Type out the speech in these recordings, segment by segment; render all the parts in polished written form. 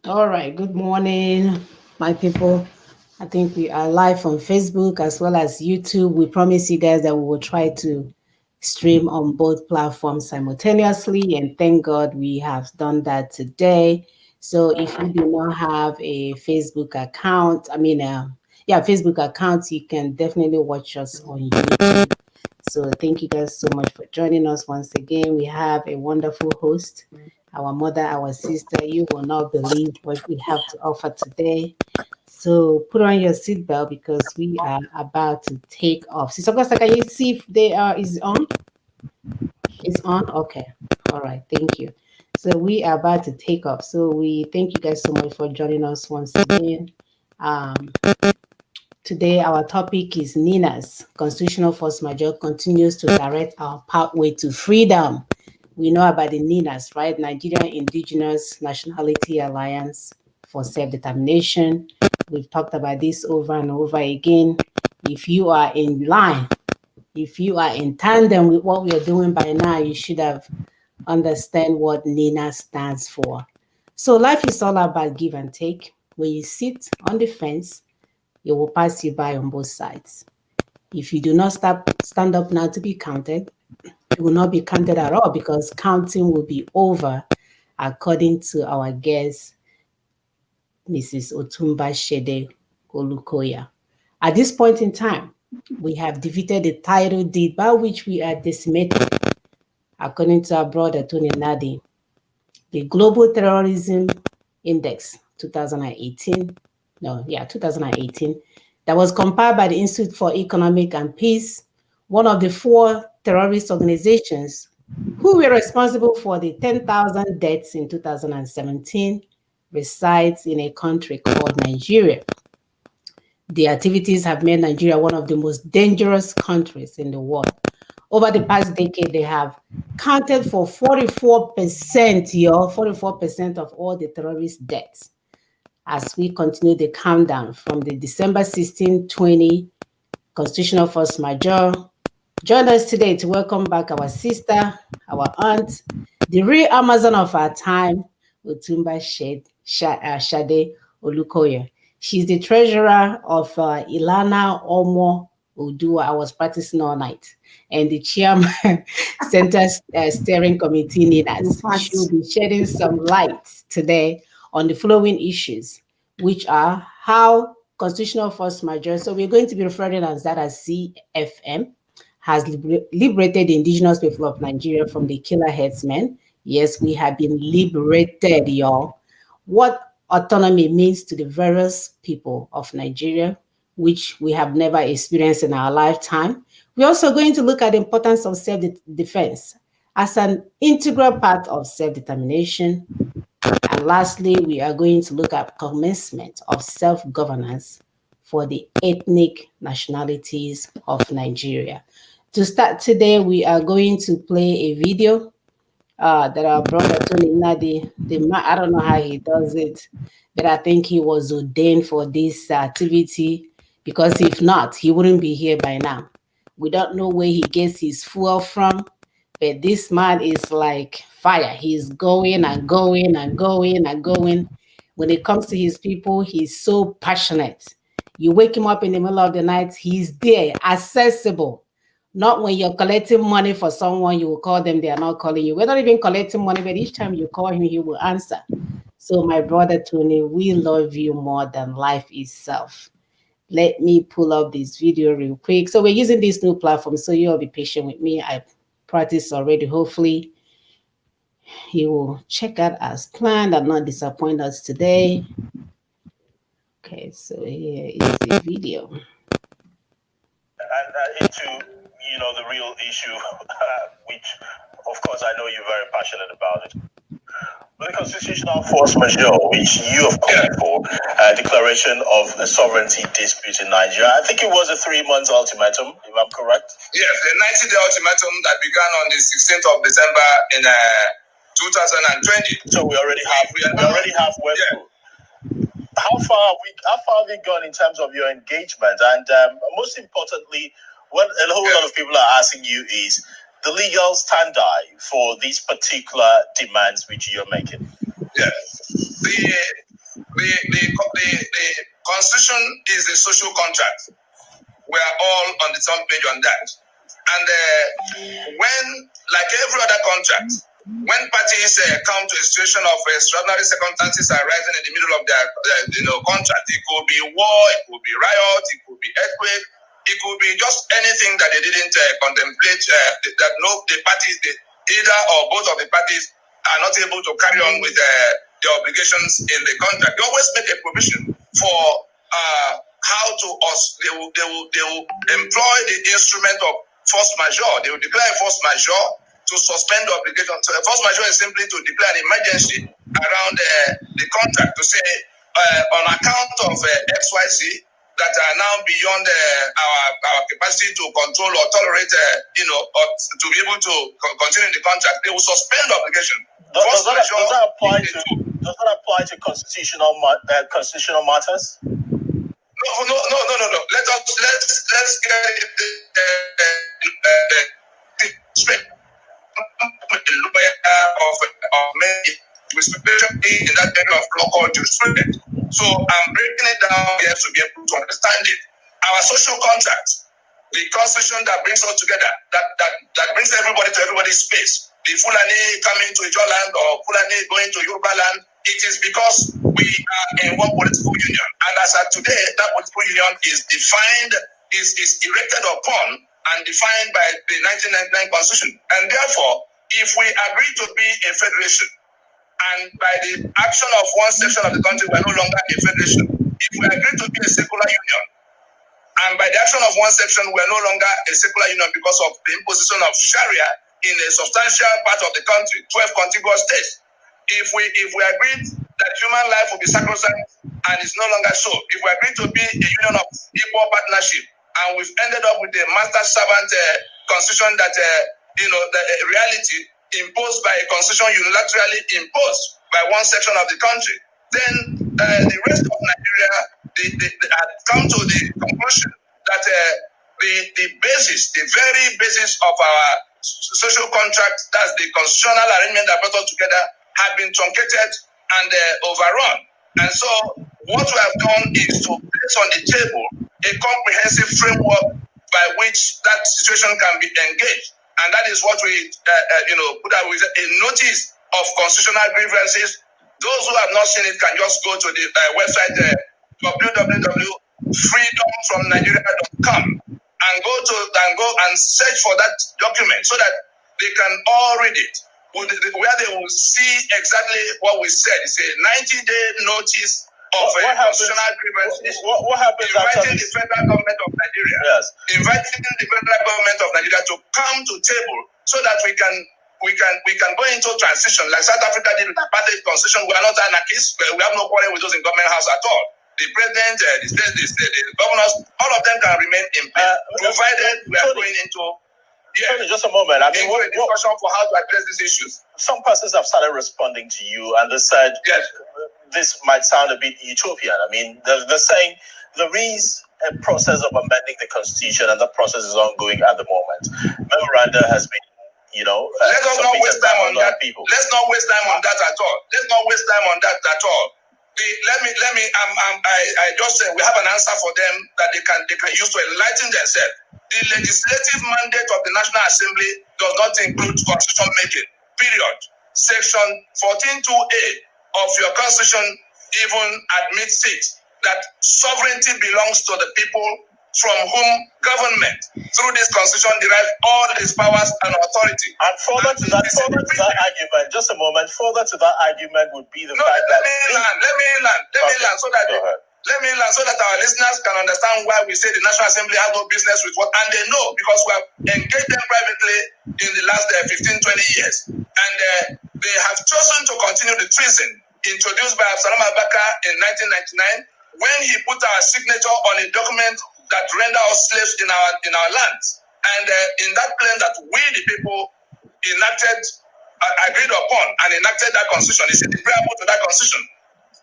All right, good morning, my people. I think we are live on Facebook as well as YouTube. We promise you guys that we will try to stream on both platforms simultaneously, and thank God we have done that today. So if you do not have a Facebook account, Facebook account, you can definitely watch us on YouTube. So thank you guys so much for joining us once again. We have a wonderful host, our mother, our sister. You will not believe what we have to offer today. So put on your seatbelt because we are about to take off. Sister Costa, can you see if they are is on? It's on? Okay. All right. Thank you. So we are about to take off. So we thank you guys so much for joining us once again. Um, Today, our topic is Nina's constitutional force majeure continues to direct our pathway to freedom. We know about the Ninas, right? Nigerian Indigenous Nationality Alliance for Self-Determination. We've talked about this over and over again. If you are in line, if you are in tandem with what we are doing by now, you should have understand what Nina stands for. So life is all about give and take. When you sit on the fence, it will pass you by on both sides. If you do not stand up now to be counted, you will not be counted at all because counting will be over, according to our guest, Mrs. Otumba Shede Olukoya. At this point in time, we have defeated the title deed by which we are decimated, according to our brother Tony Nadi, the Global Terrorism Index 2018, that was compiled by the Institute for Economic and Peace, one of the four terrorist organizations who were responsible for the 10,000 deaths in 2017, resides in a country called Nigeria. The activities have made Nigeria one of the most dangerous countries in the world. Over the past decade, they have counted for 44%, 44% of all the terrorist deaths. As we continue the countdown from the December 16, 20 Constitutional Force Majeure, join us today to welcome back our sister, our aunt, the real Amazon of our time, Otumba Shade Olukoye. She's the treasurer of Ilana Omo Udua. I was practicing all night. And the chairman, Center Steering Committee leaders. She'll be shedding some light today on the following issues, which are how constitutional force majeure, so we're going to be referring as that as CFM, has liberated the indigenous people of Nigeria from the killer headsmen. Yes, we have been liberated, y'all. What autonomy means to the various people of Nigeria, which we have never experienced in our lifetime. We're also going to look at the importance of self-defense as an integral part of self-determination. And lastly, we are going to look at commencement of self-governance for the ethnic nationalities of Nigeria. To start today, we are going to play a video that our brother Tony Nadi, I don't know how he does it, but I think he was ordained for this activity because if not, he wouldn't be here by now. We don't know where he gets his fuel from, but this man is like fire. He's going and going and going and going. When it comes to his people, he's so passionate. You wake him up in the middle of the night, he's there, accessible. Not when you're collecting money for someone, you will call them, they are not calling you. We're not even collecting money, but each time you call him, he will answer. So, my brother Tony, we love you more than life itself. Let me pull up this video real quick. So, we're using this new platform, so you'll be patient with me. I practiced already. Hopefully, he will check out as planned and not disappoint us today. Okay, so here is the video. And into the real issue, which of course I know you're very passionate about it. The constitutional force majeure, which you have called for, declaration of a sovereignty dispute in Nigeria. I think it was a 3-month ultimatum, if I'm correct. Yes, the 90-day ultimatum that began on the 16th of December in 2020. So we already have web. Yeah. How far have we gone in terms of your engagement? And most importantly, what a whole lot of people are asking you is the legal standard for these particular demands which you're making. Yeah. The Constitution is a social contract. We are all on the same page on that. And when, like every other contract, when parties come to a situation of extraordinary circumstances arising in the middle of their contract, it could be war, it could be riot, it could be earthquake, it could be just anything that they didn't contemplate, that the parties, either or both of the parties are not able to carry on with the obligations in the contract. They always make a provision for how to they will employ the instrument of force majeure. They will declare force majeure to suspend the obligation. So force majeure is simply to declare an emergency around the contract to say on account of XYZ that are now beyond our capacity to control or tolerate, or to be able to continue the contract, they will suspend the obligation. Does that apply to constitutional matters? No. Let's get it straight. Of many, especially in that area of law called jurisprudence. So I'm breaking it down here to be able to understand it. Our social contract, the constitution that brings us together, that brings everybody to everybody's space. The Fulani coming to Ijo land or Fulani going to Yoruba land, it is because we are in one political union. And as of today, that political union is defined, is erected upon and defined by the 1999 Constitution. And therefore, if we agree to be a federation, and by the action of one section of the country, we are no longer a federation. If we agree to be a secular union, and by the action of one section, we are no longer a secular union because of the imposition of Sharia in a substantial part of the country, 12 contiguous states. If we agreed that human life will be sacrosanct and it's no longer so, if we agree to be a union of equal partnership, and we've ended up with a master-servant constitution that, the reality imposed by a constitution unilaterally imposed by one section of the country, then the rest of Nigeria had come to the conclusion that the basis, the very basis of our social contract, that's the constitutional arrangement that brought us together, had been truncated and overrun. And so what we have done is to place on the table a comprehensive framework by which that situation can be engaged. And that is what we, put out with a notice of constitutional grievances. Those who have not seen it can just go to the website www.freedomfromnigeria.com and go and search for that document so that they can all read it, where they will see exactly what we said. It's a 90-day notice of constitutional grievances. What happens inviting the federal government of Nigeria, inviting the federal government of Nigeria to come to table so that we can go into transition like South Africa did with the apartheid constitution. We are not anarchists. We have no quarrel with those in government house at all. The president, the governors, all of them can remain in place, provided we are going into. Just a moment. I mean, what discussion for how to address these issues? Some persons have started responding to you, and they said, yes, this might sound a bit utopian. I mean, they're saying there is a process of amending the constitution, and that process is ongoing at the moment. Memoranda has been, let us not waste time on that. People. Let's not waste time on that at all. Let's not waste time on that at all. I just said we have an answer for them that they can use to enlighten themselves. The legislative mandate of the National Assembly does not include constitution making. Period. Section 14(2)(a) of your constitution even admits it, that sovereignty belongs to the people from whom government, through this constitution, derives all its powers and authority. And further to that argument, just a moment, further to that argument would be the fact that... Let me land so that our listeners can understand why we say the National Assembly has no business with what, and they know, because we have engaged them privately in the last 15-20 years. And they have chosen to continue the treason introduced by Absalom Abaka in 1999 when he put our signature on a document that render us slaves in our lands. And in that claim that we, the people, agreed upon and enacted that constitution, is the preamble to that constitution.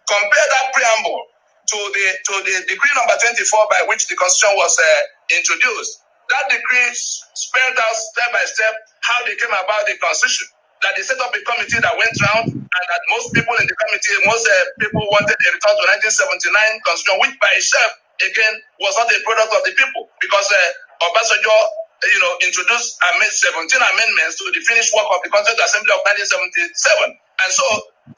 Compare that preamble to the decree number 24 by which the constitution was introduced. That decree spelled out step by step how they came about the constitution. That they set up a committee that went round and that most people in the committee, most people wanted a return to 1979 constitution, which by itself, again, was not a product of the people, because Obasanjo, introduced 17 amendments to the finished work of the Constituent Assembly of 1977. And so,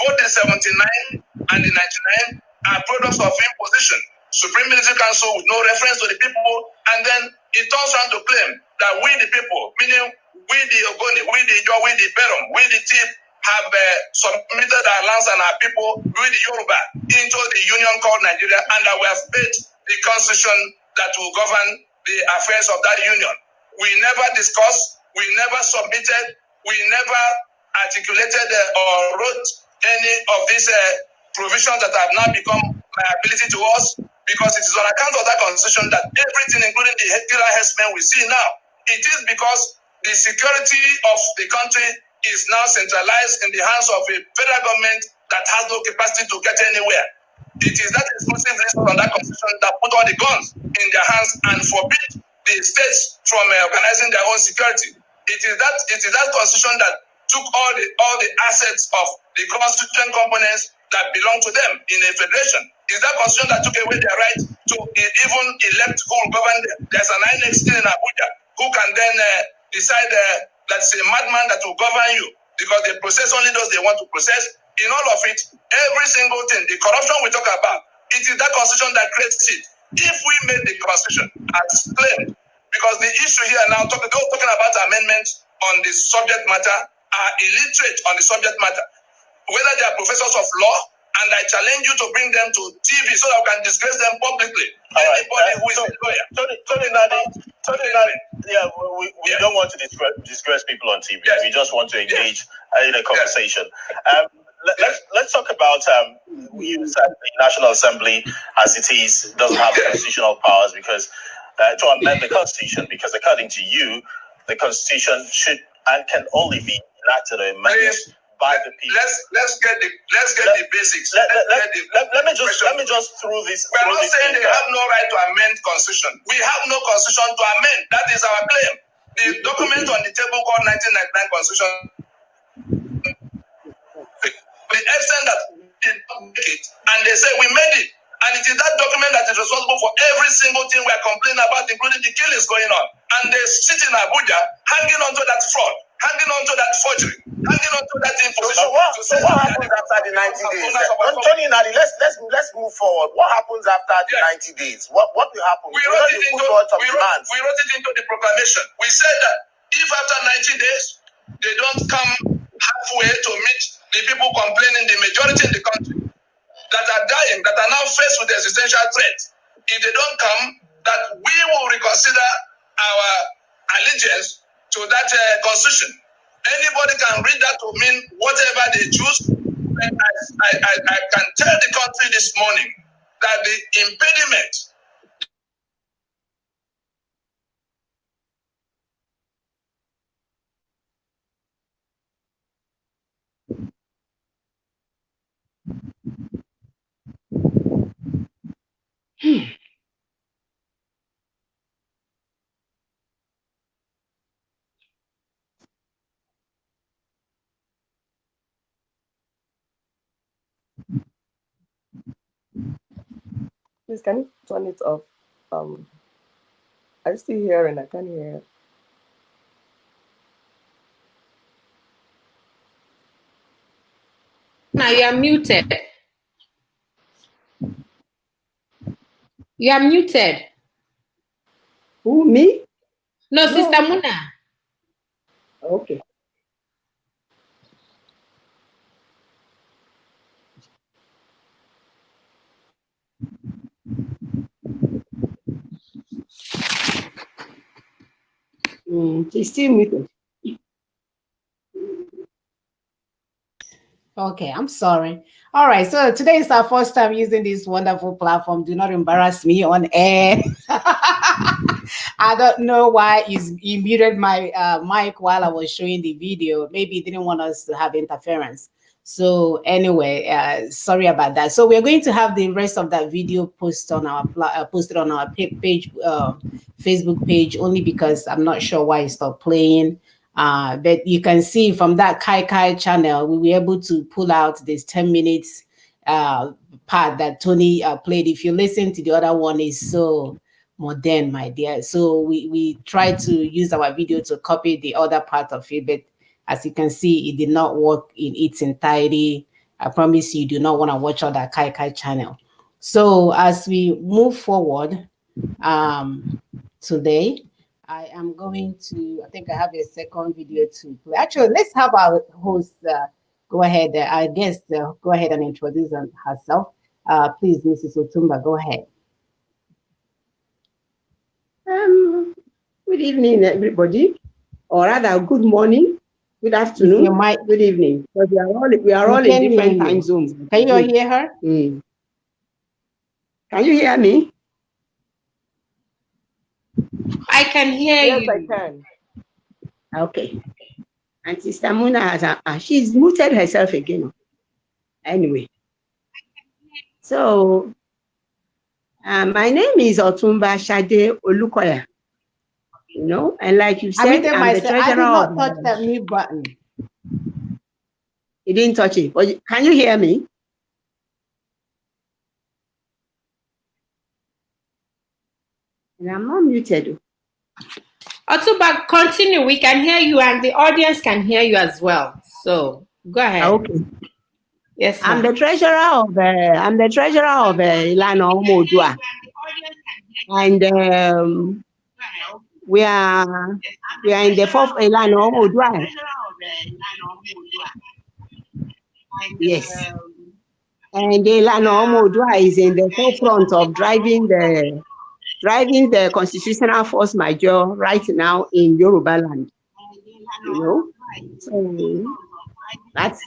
both the 79 and the 99 are products of imposition. Supreme Military Council with no reference to the people, and then it turns around to claim that we the people, meaning we the Ogoni, we the Ijo, we the Berom, we the Tiv, have submitted our lands and our people, we the Yoruba, into the union called Nigeria, and that we have made the constitution that will govern the affairs of that union. We never discussed, we never submitted, we never articulated or wrote any of these provisions that have now become liability to us, because it is on account of that constitution that everything, including the killer herdsmen we see now, it is because the security of the country is now centralized in the hands of a federal government that has no capacity to get anywhere. It is that exclusive reason on that constitution that put all the guns in their hands and forbid the states from organizing their own security. It is that constitution that took all the assets of the constituent components that belong to them in a federation. Is that constitution that took away their right to even elect who will govern them. There's an INEC still in Abuja who can then decide that it's a madman that will govern you, because they process only those they want to process. In all of it, every single thing, the corruption we talk about, it is that constitution that creates it. If we made the constitution as claimed, because the issue here now, those talking about amendments on the subject matter are illiterate on the subject matter, whether they are professors of law, and I challenge you to bring them to TV so that we can disgrace them publicly. Anybody who is a lawyer. Tony Nadi, yeah, we don't want to disgrace people on TV. Yes. We just want to engage in a conversation. Yes. Let's talk about you said the National Assembly, as it is, doesn't have constitutional powers because to amend the Constitution, because according to you, the Constitution should and can only be enacted or amended by the people. Let's get the basics. Let me just throw this. We're not saying they have no right to amend Constitution. We have no Constitution to amend. That is our claim. The document on the table called 1999 Constitution, the extent that we did not make it, and they say we made it. And it is that document that is responsible for every single thing we are complaining about, including the killings going on. And they sit in Abuja, hanging onto that fraud, hanging onto that forgery, hanging onto that information. So what happens after the 90 days? Tony Nadi, let's move forward. What happens after the 90 days? What will happen? We wrote it into the proclamation. We said that if after 90 days they don't come halfway to meet the people complaining, the majority in the country that are dying, that are now faced with existential threats, if they don't come, that we will reconsider our allegiance to that constitution. Anybody can read that to mean whatever they choose. I can tell the country this morning that the impediment Please, can you turn it off? Are you still hearing? I can't hear. Now you are muted. You are muted. Who, me? No, Sister Muna. Okay. She's still muted. Okay, I'm sorry. All right, so today is our first time using this wonderful platform. Do not embarrass me on air. I don't know why he muted my mic while I was showing the video. Maybe he didn't want us to have interference. So anyway, sorry about that. So we're going to have the rest of that video posted on our page, Facebook page, only because I'm not sure why it stopped playing. But you can see from that Kai channel, we were able to pull out this 10 minutes part that Tony played. If you listen to the other one, is so modern, my dear. So we tried to use our video to copy the other part of it, but as you can see, it did not work in its entirety. I promise you do not want to watch on that Kai channel. So as we move forward today, I am going to, I think I have a second video to play. Actually, let's have our host go ahead, our guest go ahead and introduce herself. Please, Mrs. Otumba, go ahead. Good evening, everybody, or rather, good morning, good afternoon, good evening. Because we are all in different time zones. Can you all hear her? Can you hear me? I can hear you. Yes, I can. Okay. And Sister Muna has she's muted herself again. Anyway. So my name is Otumba Shade Olukoya. You know, and like you said, I'm the treasurer. I did not touch that mute button. You didn't touch it. But can you hear me? And I'm not muted. Otumba, continue. We can hear you, and the audience can hear you as well. So go ahead. Okay. Yes, I'm the treasurer of Ilana Omodua. And we are in the fourth Ilana Omodua. Yes. And Ilana Omodua is in the forefront of driving the constitutional force majeure right now in Yoruba land. You know? So that's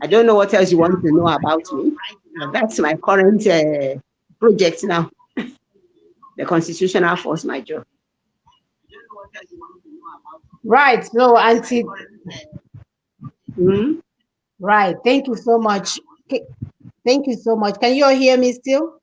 I don't know what else you want to know about me. But that's my current project now. The constitutional force majeure. Right. So, Auntie. Right. Thank you so much. Thank you so much. Can you all hear me still?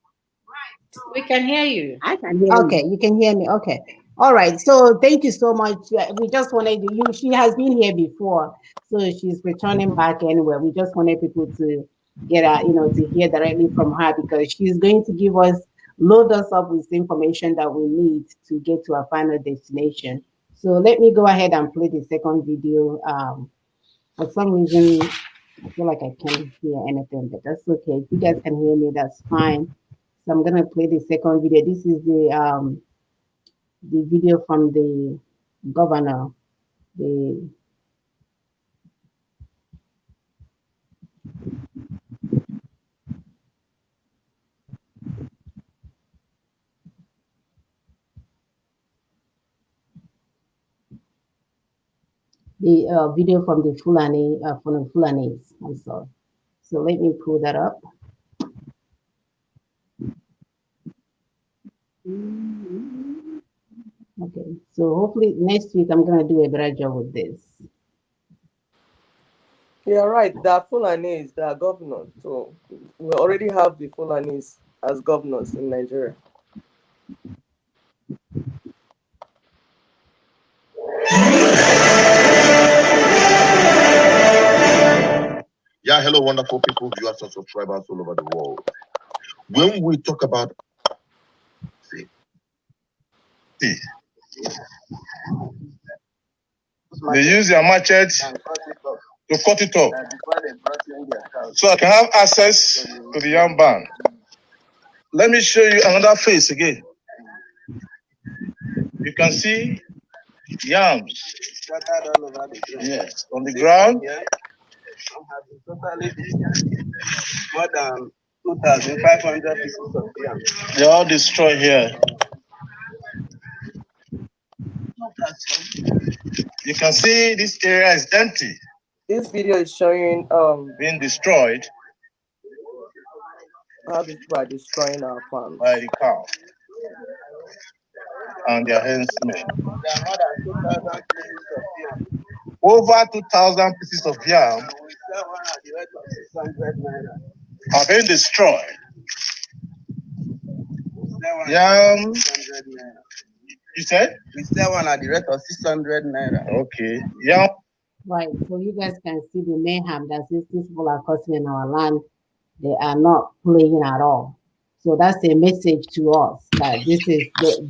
We can hear you. I can hear you. Okay, you can hear me. Okay. All right. So thank you so much. We just wanted you. She has been here before, so she's returning back anyway. We just wanted people to get to hear directly from her, because she's going to give us, load us up with the information that we need to get to our final destination. So let me go ahead and play the second video. For some reason, I feel like I can't hear anything, but that's okay. If you guys can hear me, that's fine. So I'm gonna play the second video. This is the video from the governor. The video from the Fulanis. I'm sorry. So let me pull that up. Okay, so hopefully next week I'm gonna do a better job with this. You're right. There are Fulanis, there are governors. So we already have the Fulanis as governors in Nigeria. Yeah, hello, wonderful people, viewers and subscribers all over the world. When we talk about they use their machete to cut it off, so I can have access to the yam barn. Let me show you another face again. You can see yams, yes, on the ground. More than 2,500 pieces of yam. They're all destroyed here. You can see this area is empty. This video is showing being destroyed. How these people are destroying our farms by the cow and their hands. Over 2,000 pieces of yam have been destroyed. Yam You said? We sell one at the rate of 600 naira. Okay. Yeah. Right. So you guys can see the mayhem that these people are causing in our land. They are not playing at all. So that's a message to us that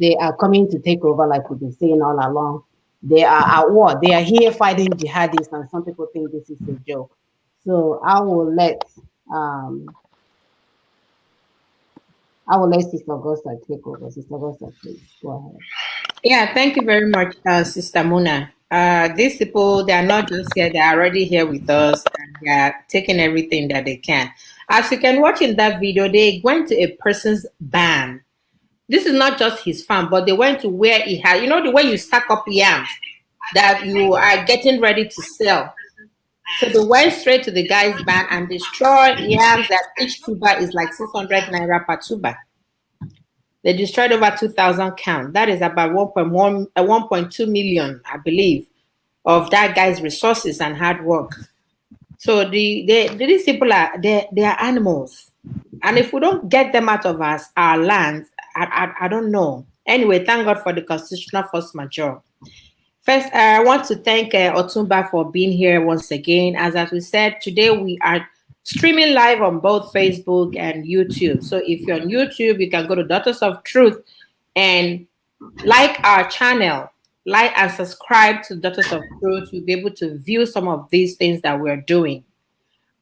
they are coming to take over, like we've been saying all along. They are at war. They are here fighting jihadists, and some people think this is a joke. So um I will let Sister Augusta take over. Sister Augusta, please go ahead. Yeah, thank you very much, Sister Muna. These people, they are not just here, they are already here with us and they are taking everything that they can. As you can watch in that video, they went to a person's barn. This is not just his farm, but they went to where he had, you know, the way you stack up yams that you are getting ready to sell. So they went straight to the guy's barn and destroyed yams that each tuber is like 600 naira per tuber. They destroyed over 2,000 count. That is about 1.2 million, I believe, of that guy's resources and hard work. So these people they are animals, and if we don't get them out of our lands, I don't know. Anyway, thank God for the constitutional force majeure. First, I want to thank Otumba for being here once again. As we said, today we are streaming live on both Facebook and YouTube. So if you're on YouTube, you can go to Daughters of Truth and like our channel, like and subscribe to Daughters of Truth. You'll be able to view some of these things that we're doing.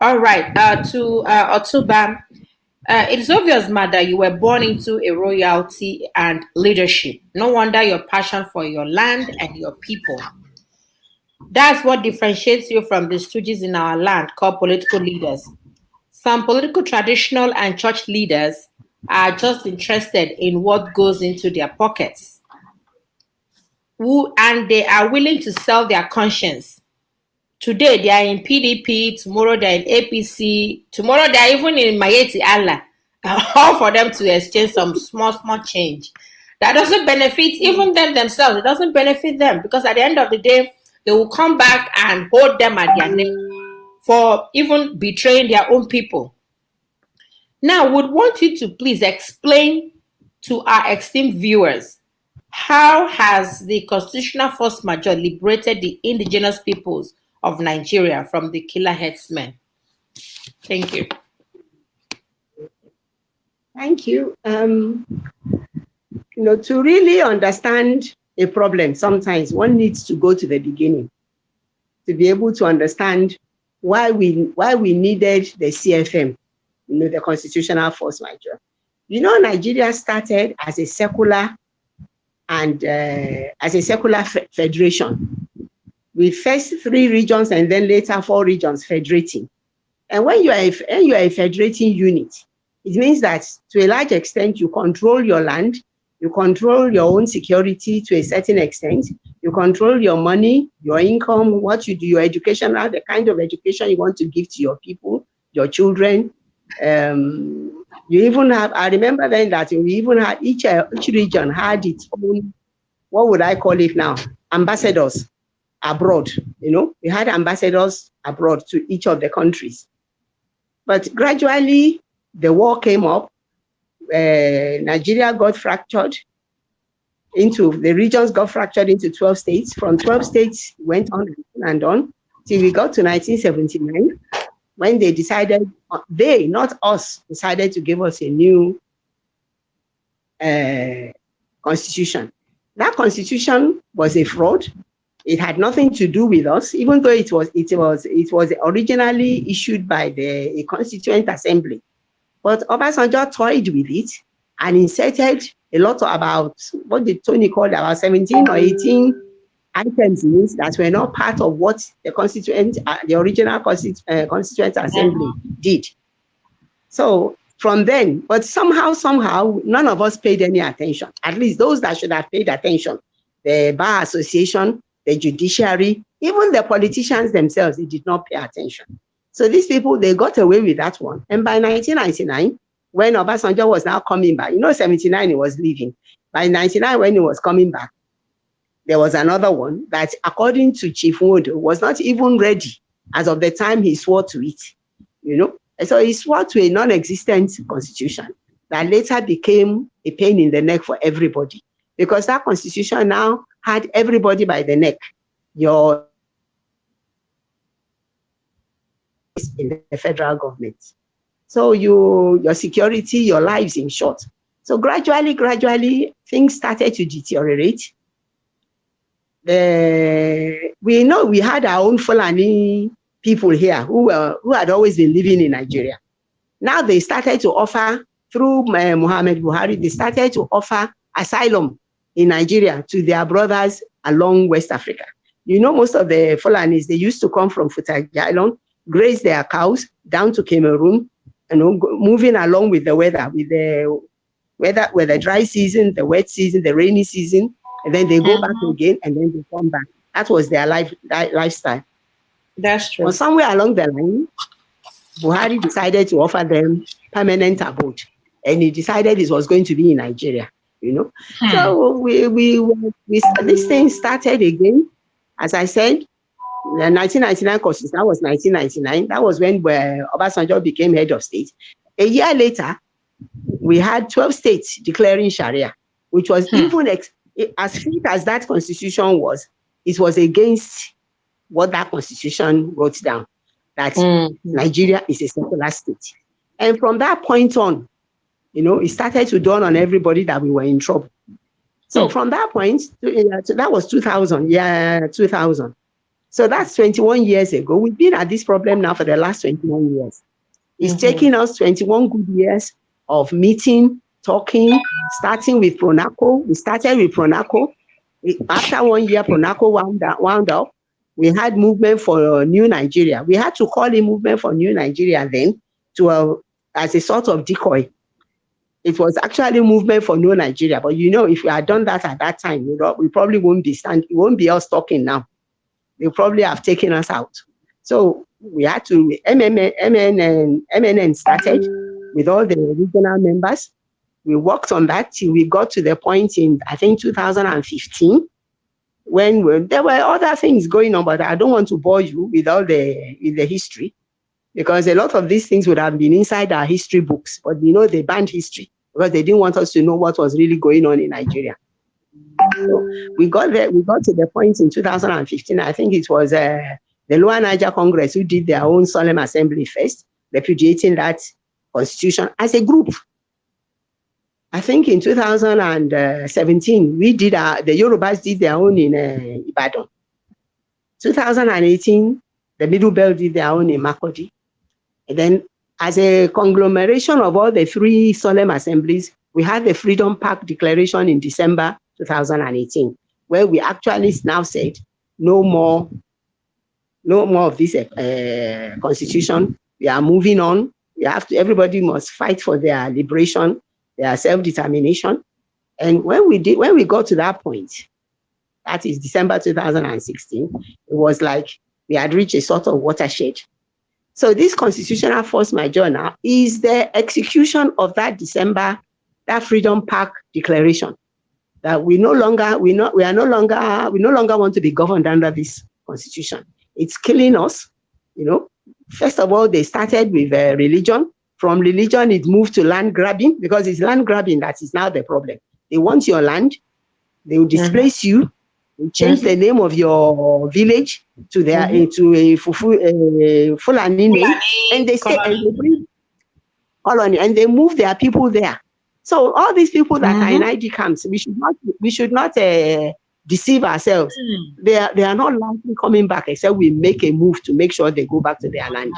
All right, to Otumba, it is obvious, Mother, you were born into a royalty and leadership. No wonder your passion for your land and your people. That's what differentiates you from the stooges in our land called political leaders. Some political, traditional, and church leaders are just interested in what goes into their pockets. And they are willing to sell their conscience. Today, they are in PDP, tomorrow they're in APC, tomorrow they're even in Mayeti Allah. All for them to exchange some small change. That doesn't benefit even them themselves. It doesn't benefit them because at the end of the day, they will come back and hold them at their neck for even betraying their own people. Now, would want you to please explain to our esteemed viewers, how has the constitutional force majeure liberated the indigenous peoples of Nigeria from the killer headsmen? Thank you. Thank you. To really understand a problem, sometimes one needs to go to the beginning to be able to understand why we needed the CFM, the Constitutional Force Majeure. Nigeria started as a secular and federation, with first 3 regions and then later 4 regions federating. And when you are a federating unit, it means that to a large extent you control your land, you control your own security to a certain extent, you control your money, your income, what you do, your education, the kind of education you want to give to your people, your children. You even have, I remember then that we even had, each region had its own, what would I call it now, ambassadors abroad. We had ambassadors abroad to each of the countries. But gradually, the war came up. Nigeria got fractured into, the regions got fractured into 12 states. From 12 states, went on and on till we got to 1979, when they decided, they, not us, decided to give us a new constitution. That constitution was a fraud. It had nothing to do with us, even though it was originally issued by the Constituent Assembly. But Obasanjo toyed with it and inserted a lot about, what did Tony call about 17 or 18 items in it that were not part of what the original Constituent Assembly did. So from then, but somehow, none of us paid any attention. At least those that should have paid attention, the Bar Association, the judiciary, even the politicians themselves, they did not pay attention. So these people, they got away with that one. And by 1999, when Obasanjo was now coming back, 79 he was leaving. By 99, when he was coming back, there was another one that, according to Chief Wood, was not even ready as of the time he swore to it. And so he swore to a non-existent constitution that later became a pain in the neck for everybody. because that constitution now had everybody by the neck. Your in the federal government. So your security, your lives in short. So gradually, things started to deteriorate. We know we had our own Fulani people here who had always been living in Nigeria. Now they started to offer, through Muhammad Buhari, they started to offer asylum in Nigeria to their brothers along West Africa. You know, most of the Fulanis, they used to come from Futaji Island, graze their cows down to Cameroon, moving along with the weather, with the dry season, the wet season, the rainy season, and then they go back again, and then they come back. That was their lifestyle. That's true. Well, somewhere along the line, Buhari decided to offer them permanent abode, and he decided it was going to be in Nigeria. So this thing started again. As I said, the 1999 constitution, that was 1999. That was when Obasanjo became head of state. A year later, we had 12 states declaring Sharia, which was even as fit as that constitution was, it was against what that constitution wrote down, that Nigeria is a secular state. And from that point on, it started to dawn on everybody that we were in trouble. So from that point, that was 2000, 2000. So that's 21 years ago. We've been at this problem now for the last 21 years. It's taken us 21 good years of meeting, talking, starting with Pronaco. We started with Pronaco. After 1 year, Pronaco wound up. We had movement for New Nigeria. We had to call it movement for New Nigeria then as a sort of decoy. It was actually movement for New Nigeria. But if we had done that at that time, we probably won't be us talking now. They probably have taken us out. So we had to, MNN started with all the regional members. We worked on that till we got to the point in, I think, 2015, when there were other things going on, but I don't want to bore you with all the history, because a lot of these things would have been inside our history books, but they banned history because they didn't want us to know what was really going on in Nigeria. So we got there. We got to the point in 2015. I think it was the Lower Niger Congress who did their own solemn assembly first, repudiating that constitution as a group. I think in 2017 the Yorubas did their own in Ibadan. 2018 the Middle Belt did their own in Makurdi, and then as a conglomeration of all the three solemn assemblies, we had the Freedom Park Declaration in December 2018, where we actually now said no more of this constitution. We are moving on. Everybody must fight for their liberation, their self-determination. And when we got to that point, that is December 2016, it was like we had reached a sort of watershed. So this constitutional force majeure now is the execution of that Freedom Park Declaration. That we no longer want to be governed under this constitution. It's killing us. First of all, they started with religion. From religion, it moved to land grabbing, because it's land grabbing that is now the problem. They want your land. They will displace you. They change the name of your village to to a Fulani name, and they say and they bring colony, and they move their people there. So all these people that are in ID camps, we should not deceive ourselves. They are not likely coming back except we make a move to make sure they go back to their land.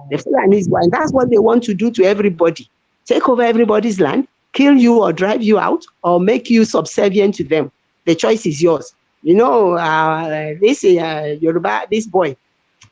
The Fulanis, and that's what they want to do to everybody: take over everybody's land, kill you or drive you out, or make you subservient to them. The choice is yours. This Yoruba, this boy,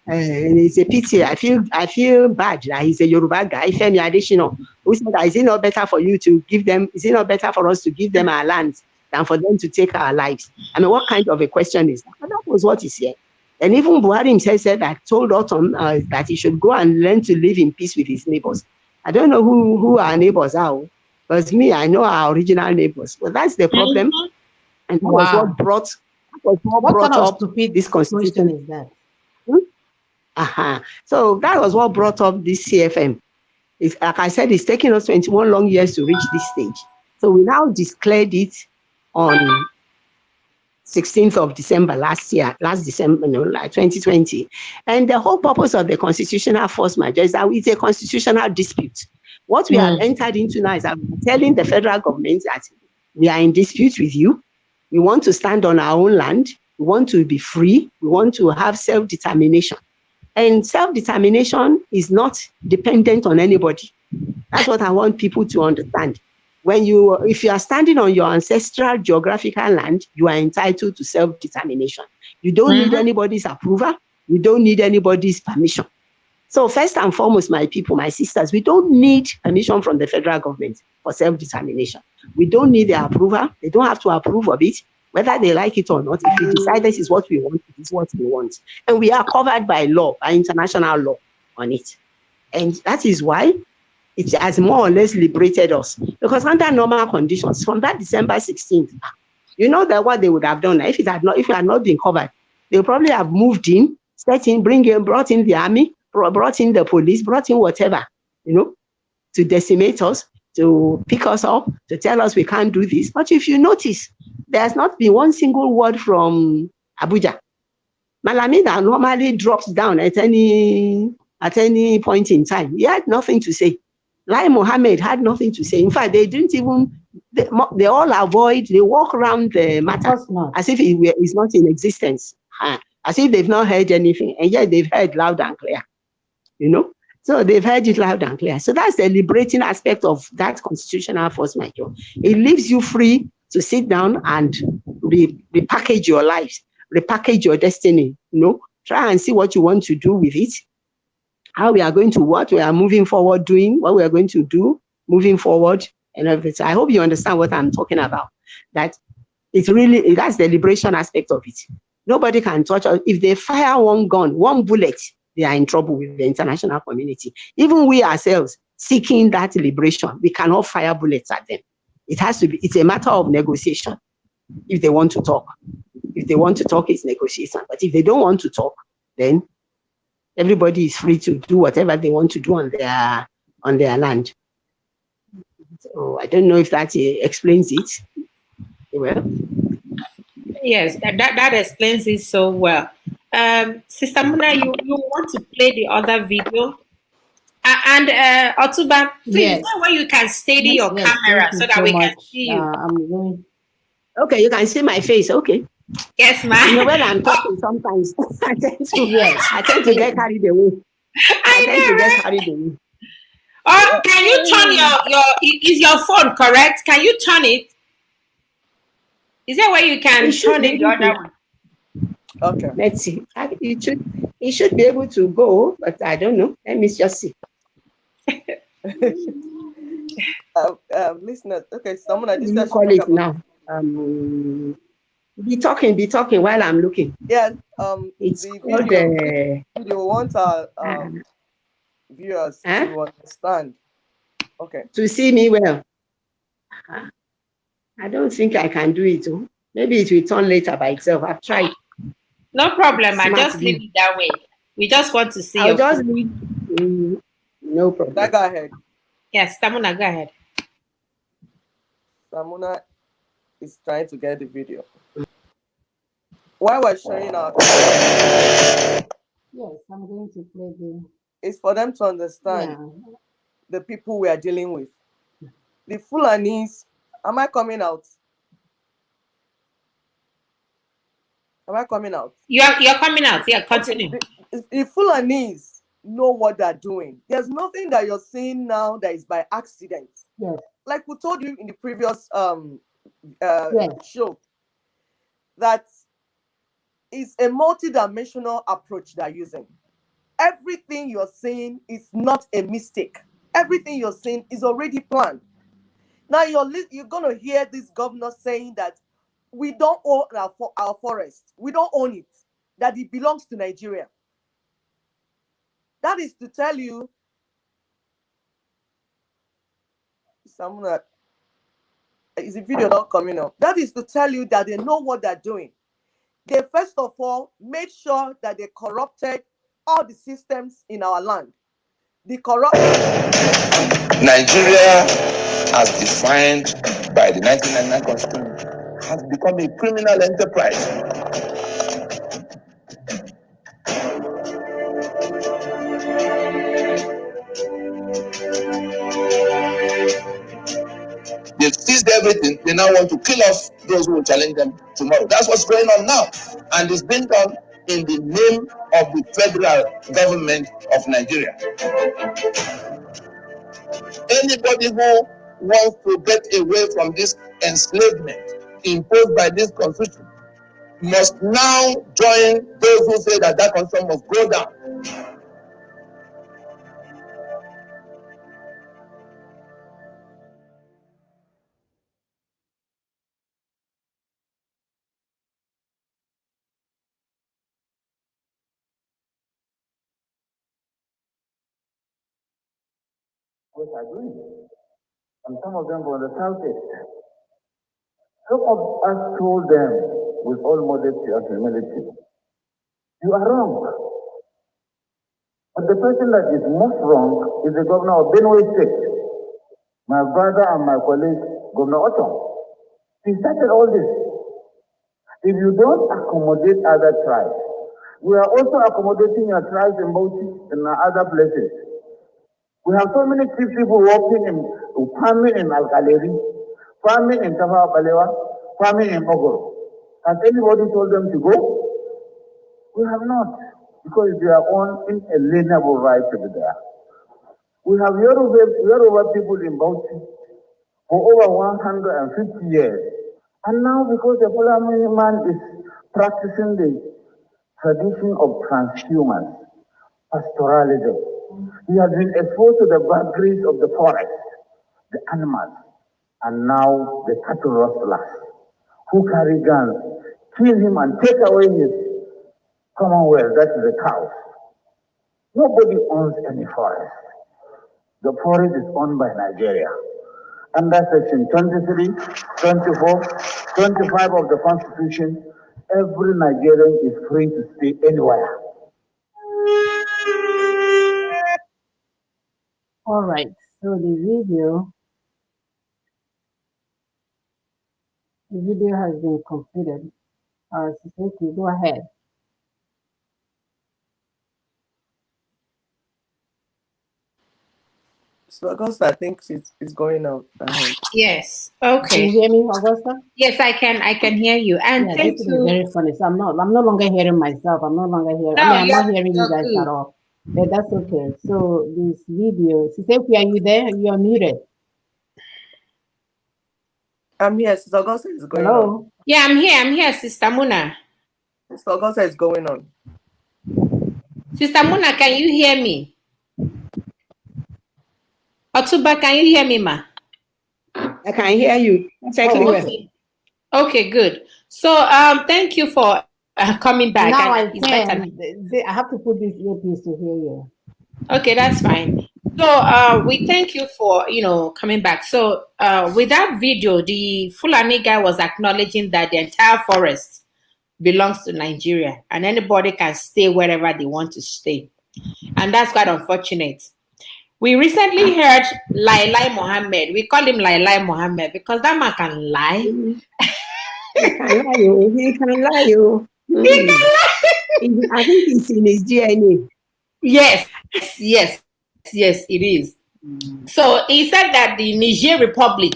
it's a pity. I feel bad that he's a Yoruba guy, Femi Adesina, who said that is it not better for you to give them? Is it not better for us to give them our lands than for them to take our lives? I mean, what kind of a question is that? And that was what he said. And even Buhari himself said that, told Autumn that he should go and learn to live in peace with his neighbors. I don't know who our neighbors are, because I know our original neighbors. But that's the problem, and that was what brought up this constitution. Is that? So that was what brought up this CFM. Like I said, it's taken us 21 long years to reach this stage. So we now declared it on 16th of December last December, like 2020. And the whole purpose of the constitutional force majeure is that it's a constitutional dispute. What we have entered into now is that we're telling the federal government that we are in dispute with you. We want to stand on our own land. We want to be free. We want to have self-determination. And self-determination is not dependent on anybody. That's what I want people to understand. If you are standing on your ancestral geographical land, you are entitled to self-determination. You don't need anybody's approval. You don't need anybody's permission. So first and foremost, my people, my sisters, we don't need permission from the federal government for self-determination. We don't need their approval. They don't have to approve of it, whether they like it or not. If we decide this is what we want, it is what we want. And we are covered by law, by international law on it. And that is why it has more or less liberated us. Because under normal conditions, from that December 16th, you know that what they would have done, if it had not been covered, they would probably have moved in, brought in the army, brought in the police, brought in whatever, to decimate us, to pick us up, to tell us we can't do this. But if you notice, there's not been one single word from Abuja. Malamida normally drops down at any point in time. He had nothing to say. Lai Mohammed had nothing to say. In fact, they didn't even, they all avoid, they walk around the matter as if it is not in existence, as if they've not heard anything, and yet they've heard loud and clear, So they've heard it loud and clear. So that's the liberating aspect of that constitutional force majeure. It leaves you free to sit down and repackage your lives, repackage your destiny, try and see what you want to do with it. How we are going to what we are moving forward doing, what we are going to do moving forward, and everything. I hope you understand what I'm talking about. That that's the liberation aspect of it. Nobody can touch us. If they fire one gun, one bullet, they are in trouble with the international community. Even we ourselves seeking that liberation, we cannot fire bullets at them. It's a matter of negotiation. If they want to talk, it's negotiation. But if they don't want to talk, then everybody is free to do whatever they want to do on their land. So I don't know if that explains it well. Yes, that explains it so well. Sister Muna, you want to play the other video? And Otuba, please, where you can steady your camera so that we can see you. Okay, you can see my face. Okay. Yes, ma'am. When I'm talking, sometimes I tend to get carried away. Oh, can you turn is your phone correct? Can you turn it? Is there where you can turn it the other one? Okay. Let's see. It should be able to go, but I don't know. Let me just see. Listeners, okay, someone I just call it now. Be talking while I'm looking. Yeah, it's the called video want our viewers to understand. Okay. To see me well. I don't think I can do it. Maybe it will turn later by itself. I've tried. No problem. I just leave it that way. We just want to see your just leave. No problem. Go ahead. Yes, Samuna, go ahead. Samuna is trying to get the video. While we're showing our yes, I'm going to play the. It's for them to understand the people we are dealing with. The Fulanis, am I coming out? Am I coming out? You're coming out. Yeah, continue. The Fulanis know what they're doing. There's nothing that you're seeing now that is by accident. Yes. Like we told you in the previous show, that is a multidimensional approach they're using. Everything you're saying is not a mistake. Everything you're saying is already planned. Now you're going to hear this governor saying that we don't own our forest. We don't own it. That it belongs to Nigeria. That is to tell you, someone is the video not coming up? That is to tell you that they know what they're doing. They first of all made sure that they corrupted all the systems in our land. The corruption. Nigeria, as defined by the 1999 Constitution, has become a criminal enterprise. They've seized everything. They now want to kill off those who will challenge them tomorrow. That's what's going on now. And it's been done in the name of the federal government of Nigeria. Anybody who wants to get away from this enslavement imposed by this constitution must now join those who say that that constitution must go down. What are doing? And some of them were on the southeast. Some of us told them with all modesty and humility, you are wrong. But the person that is most wrong is the governor of Benue State, my brother and my colleague, Governor Otto. He started all this. If you don't accommodate other tribes, we are also accommodating your tribes in Bauchi and other places. We have so many people working in farming in Alkaleri, farming in Tafawa Balewa, farming in Ogoro. Has anybody told them to go? We have not, because they are on inalienable right to be there. We have Yoruba people in Bauchi for over 150 years. And now, because the Fulani man is practicing the tradition of transhumance, pastoralism, he has been exposed to the vagaries of the forest, the animals, and now the cattle rustlers who carry guns, kill him and take away his commonwealth, that is the cows. Nobody owns any forest. The forest is owned by Nigeria. Under section 23, 24, 25 of the Constitution, every Nigerian is free to stay anywhere. All right, so the video has been completed. Siseki, go ahead. So Augusta, I think it's going out. Yes. Can Okay. you hear me, Augusta? Yes, I can. I can hear you. And Yeah, thank this is you. very funny. So I'm no longer hearing myself. I'm no longer hearing. No, I'm not hearing you you're guys good. at all. But that's okay. So this video, Siseki, are you there? You are muted. I'm here. Sister Augusta is going Hello? on. Yeah, I'm here. I'm here, Sister Muna. Sister Augusta is going on. Sister Muna, can you hear me? Otuba, can you hear me, ma? I can hear you perfectly well. Okay. Okay, good. So thank you for coming back. Now And I it's better. can. I have to put this earpiece to hear you. Okay, that's fine. So we thank you for coming back. So with that video, the Fulani guy was acknowledging that the entire forest belongs to Nigeria and anybody can stay wherever they want to stay. And that's quite unfortunate. We recently heard Lai Mohammed. We call him Lai Mohammed because that man can lie. He can lie, you. He can lie, you. He can lie. I think it's in his DNA. Yes, it is. So he said that the Niger Republic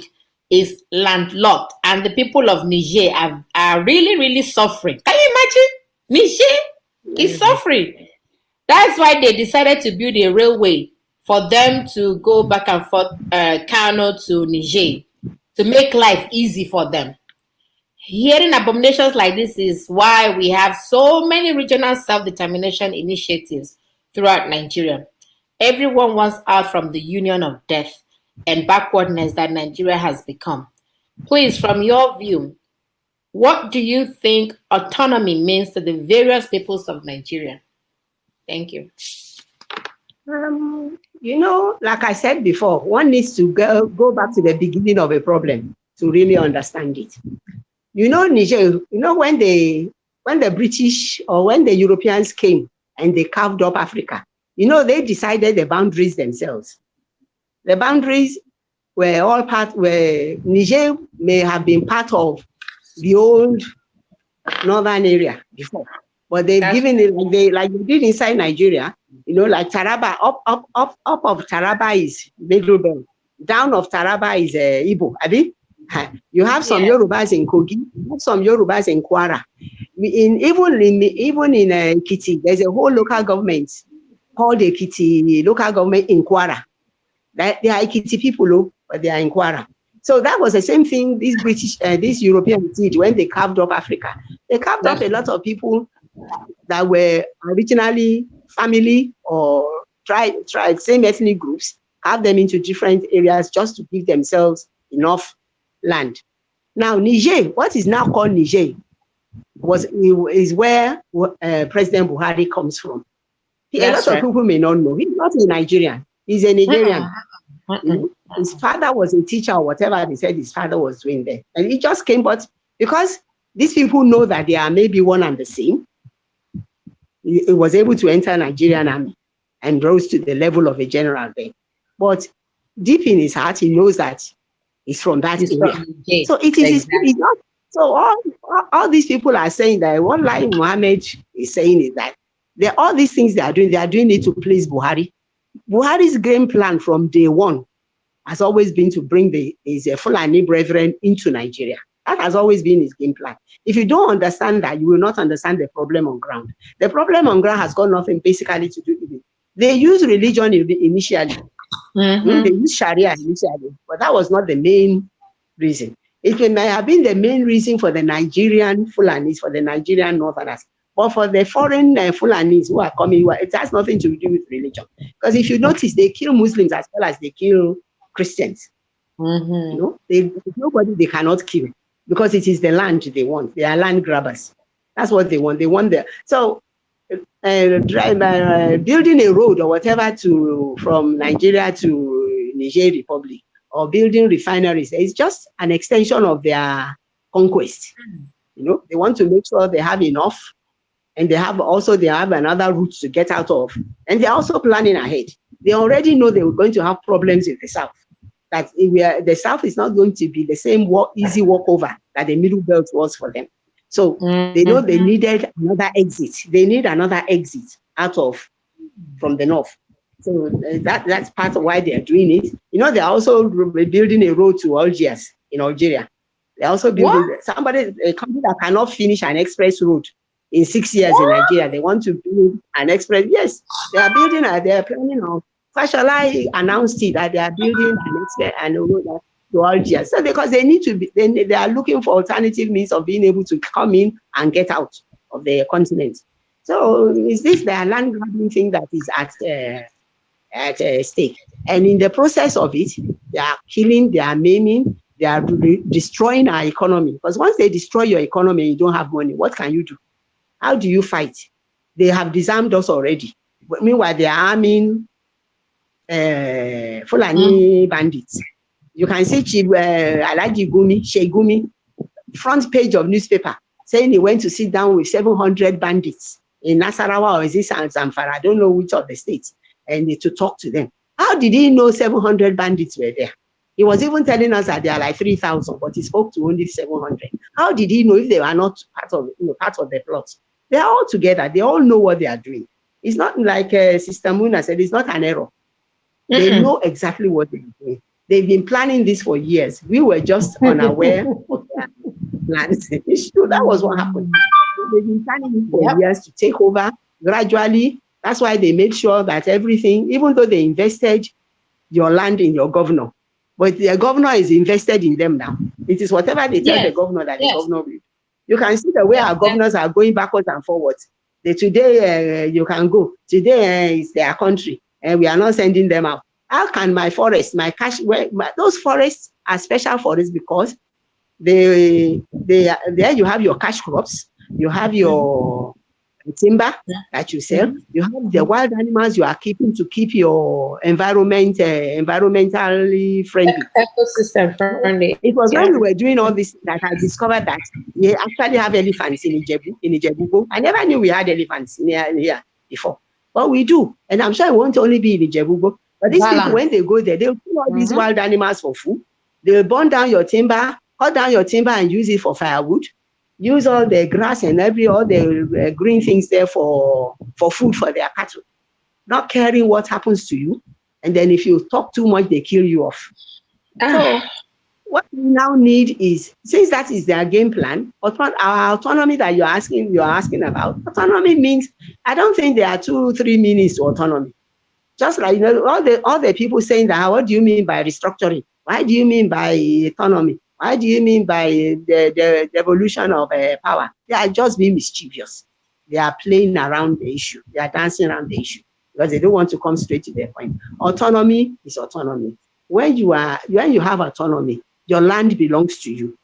is landlocked and the people of Niger are really, really suffering. Can you imagine? Niger is suffering. That's why they decided to build a railway for them to go back and forth, Kano to Niger, to make life easy for them. Hearing abominations like this is why we have so many regional self-determination initiatives throughout Nigeria. Everyone wants out from the union of death and backwardness that Nigeria has become. Please, from your view, what do you think autonomy means to the various peoples of Nigeria? Thank you. Like I said before, one needs to go back to the beginning of a problem to really understand it. Niger, when the British or when the Europeans came and they carved up Africa, they decided the boundaries themselves. The boundaries were all where Niger may have been part of the old northern area before. But they've given it like they did inside Nigeria, you know, like Taraba, up of Taraba is Middle Belt. Down of Taraba is Igbo. You have some Yorubas in Kogi, you have some Yorubas in Kwara. Even in Ekiti, there's a whole local government called Ekiti local government in Kwara. They are Ekiti people, but they are in Kwara. So that was the same thing these Europeans did when they carved up Africa. They carved up a lot of people that were originally family or tried same ethnic groups, have them into different areas just to give themselves enough land. Now, Niger, what is now called Niger, is where President Buhari comes from. A lot of people may not know. He's not a Nigerian. He's a Nigerian. His father was a teacher or whatever they said his father was doing there. And he just came, but because these people know that they are maybe one and the same, he was able to enter Nigerian army and rose to the level of a general there. But deep in his heart, he knows that he's from that area. So it is it's not. So all these people are saying that what Lai Mohammed is saying is that all these things they are doing it to please Buhari. Buhari's game plan from day one has always been to bring his Fulani brethren into Nigeria. That has always been his game plan. If you don't understand that, you will not understand the problem on ground. The problem on ground has got nothing basically to do with it. They use religion initially. They use Sharia initially, but that was not the main reason. It may have been the main reason for the Nigerian Fulanis, for the Nigerian Northerners. But for the foreign Fulanis who are coming, it has nothing to do with religion. Because if you notice, they kill Muslims as well as they kill Christians. You know, nobody they cannot kill because it is the land they want. They are land grabbers. That's what they want. They want building a road or whatever from Nigeria to Niger Republic, or building refineries. It's just an extension of their conquest. You know, they want to make sure they have enough. And they have another route to get out of. And they're also planning ahead. They already know they were going to have problems with the South. That the South is not going to be the same easy walkover that the Middle Belt was for them. So they know they needed another exit. They need another exit from the North. So that's part of why they are doing it. You know, they're also building a road to Algiers in Algeria. They're also building a company that cannot finish an express road in 6 years in Nigeria. They want to build an express. Yes, they are building. They are planning on. Fashola announced it that they are building an express and a road to Algiers. So because they need to be, they are looking for alternative means of being able to come in and get out of the continent. So is this the land grabbing thing that is at stake? And in the process of it, they are killing, they are maiming, they are destroying our economy. Because once they destroy your economy, you don't have money. What can you do? How do you fight? They have disarmed us already. But meanwhile, they are arming Fulani bandits. You can see Alhaji Gumi, front page of newspaper, saying he went to sit down with 700 bandits in Nasarawa or is this Zamfara? I don't know which of the states, and to talk to them. How did he know 700 bandits were there? He was even telling us that there are like 3,000, but he spoke to only 700. How did he know if they were not part of the plot? They are all together. They all know what they are doing. It's not like Sister Muna said, it's not an error. They know exactly what they're doing. They've been planning this for years. We were just unaware of their plans. It's true. That was what happened. They've been planning it for years to take over gradually. That's why they made sure that everything, even though they invested your land in your governor, but the governor is invested in them now. It is whatever they tell the governor that the governor will. You can see the way our governors are going backwards and forwards. Today you can go. Today is their country, and we are not sending them out. How can my forest, those forests are special forests because there you have your cash crops, you have your timber that you sell, you have the wild animals you are keeping to keep your environment environmentally friendly. Ecosystem friendly. It was when we were doing all this that I discovered that we actually have elephants in Ijebu. I never knew we had elephants here before, but we do. And I'm sure it won't only be in Ijebu. But these people, when they go there, they'll kill all these wild animals for food. They'll burn down your timber cut down your timber and use it for firewood. Use all the grass and all the green things there for food for their cattle. Not caring what happens to you. And then if you talk too much, they kill you off. So what we now need is, since that is their game plan, our autonomy that you're asking about, autonomy means, I don't think there are 2-3 meanings to autonomy. Just like, all the people saying that, what do you mean by restructuring? Why do you mean by autonomy? Why do you mean by the devolution of power? They are just being mischievous. They are playing around the issue. They are dancing around the issue because they don't want to come straight to their point. Autonomy is autonomy. When you have autonomy, your land belongs to you.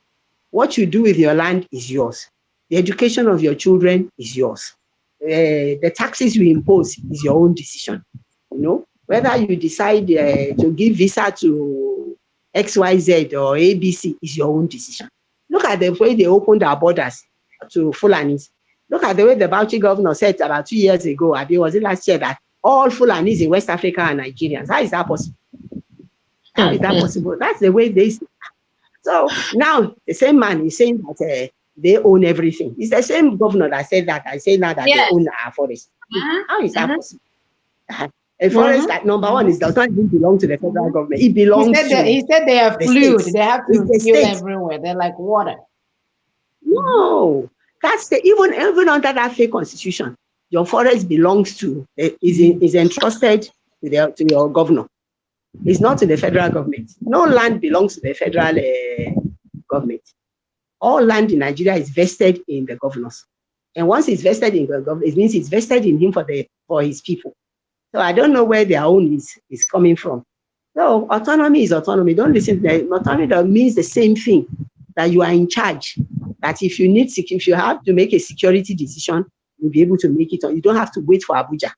What you do with your land is yours. The education of your children is yours. The taxes you impose is your own decision. Whether you decide to give visa to XYZ or ABC is your own decision. Look at the way they opened our borders to Fulanis. Look at the way the Bauchi governor said about 2 years ago, was it last year, that all Fulanis in West Africa are Nigerians. How is that possible? How is that possible? That's the way they say. So now the same man is saying that they own everything. It's the same governor that said that. I say now that they own our forest. How is that possible? A forest that, number one, does not even belong to the federal government. It belongs he said they are fluid. They have to feel everywhere. They're like water. No, that's even under that fake constitution, your forest belongs to, is entrusted to your governor. It's not to the federal government. No land belongs to the federal government. All land in Nigeria is vested in the governors. And once it's vested in the government, it means it's vested in him for his people. So I don't know where their own is coming from. So autonomy is autonomy. Don't listen to that. Autonomy that means the same thing, that you are in charge. That if you have to make a security decision, you'll be able to make it. You don't have to wait for Abuja.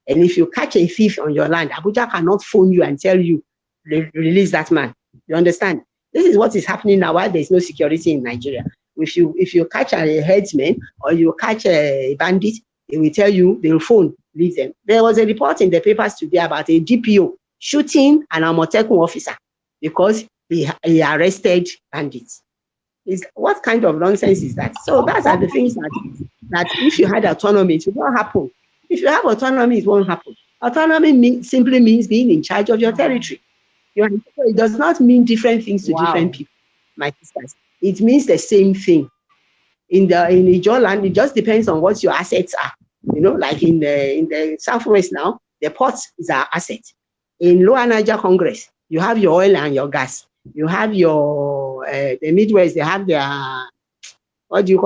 And if you catch a thief on your land, Abuja cannot phone you and tell you, release that man. You understand? This is what is happening now while there's no security in Nigeria. If you catch a headsman or you catch a bandit, they will tell you, they'll phone, leave them. There was a report in the papers today about a DPO shooting an Amotekun officer because he arrested bandits. What kind of nonsense is that? So those are the things that if you had autonomy, it will not happen. If you have autonomy, it won't happen. Autonomy simply means being in charge of your territory. It does not mean different things to different people, my sisters. It means the same thing. In your land, it just depends on what your assets are. Like in the Southwest now, the ports is our asset. In Lower Niger Congress, you have your oil and your gas. You have your the Midwest. They have their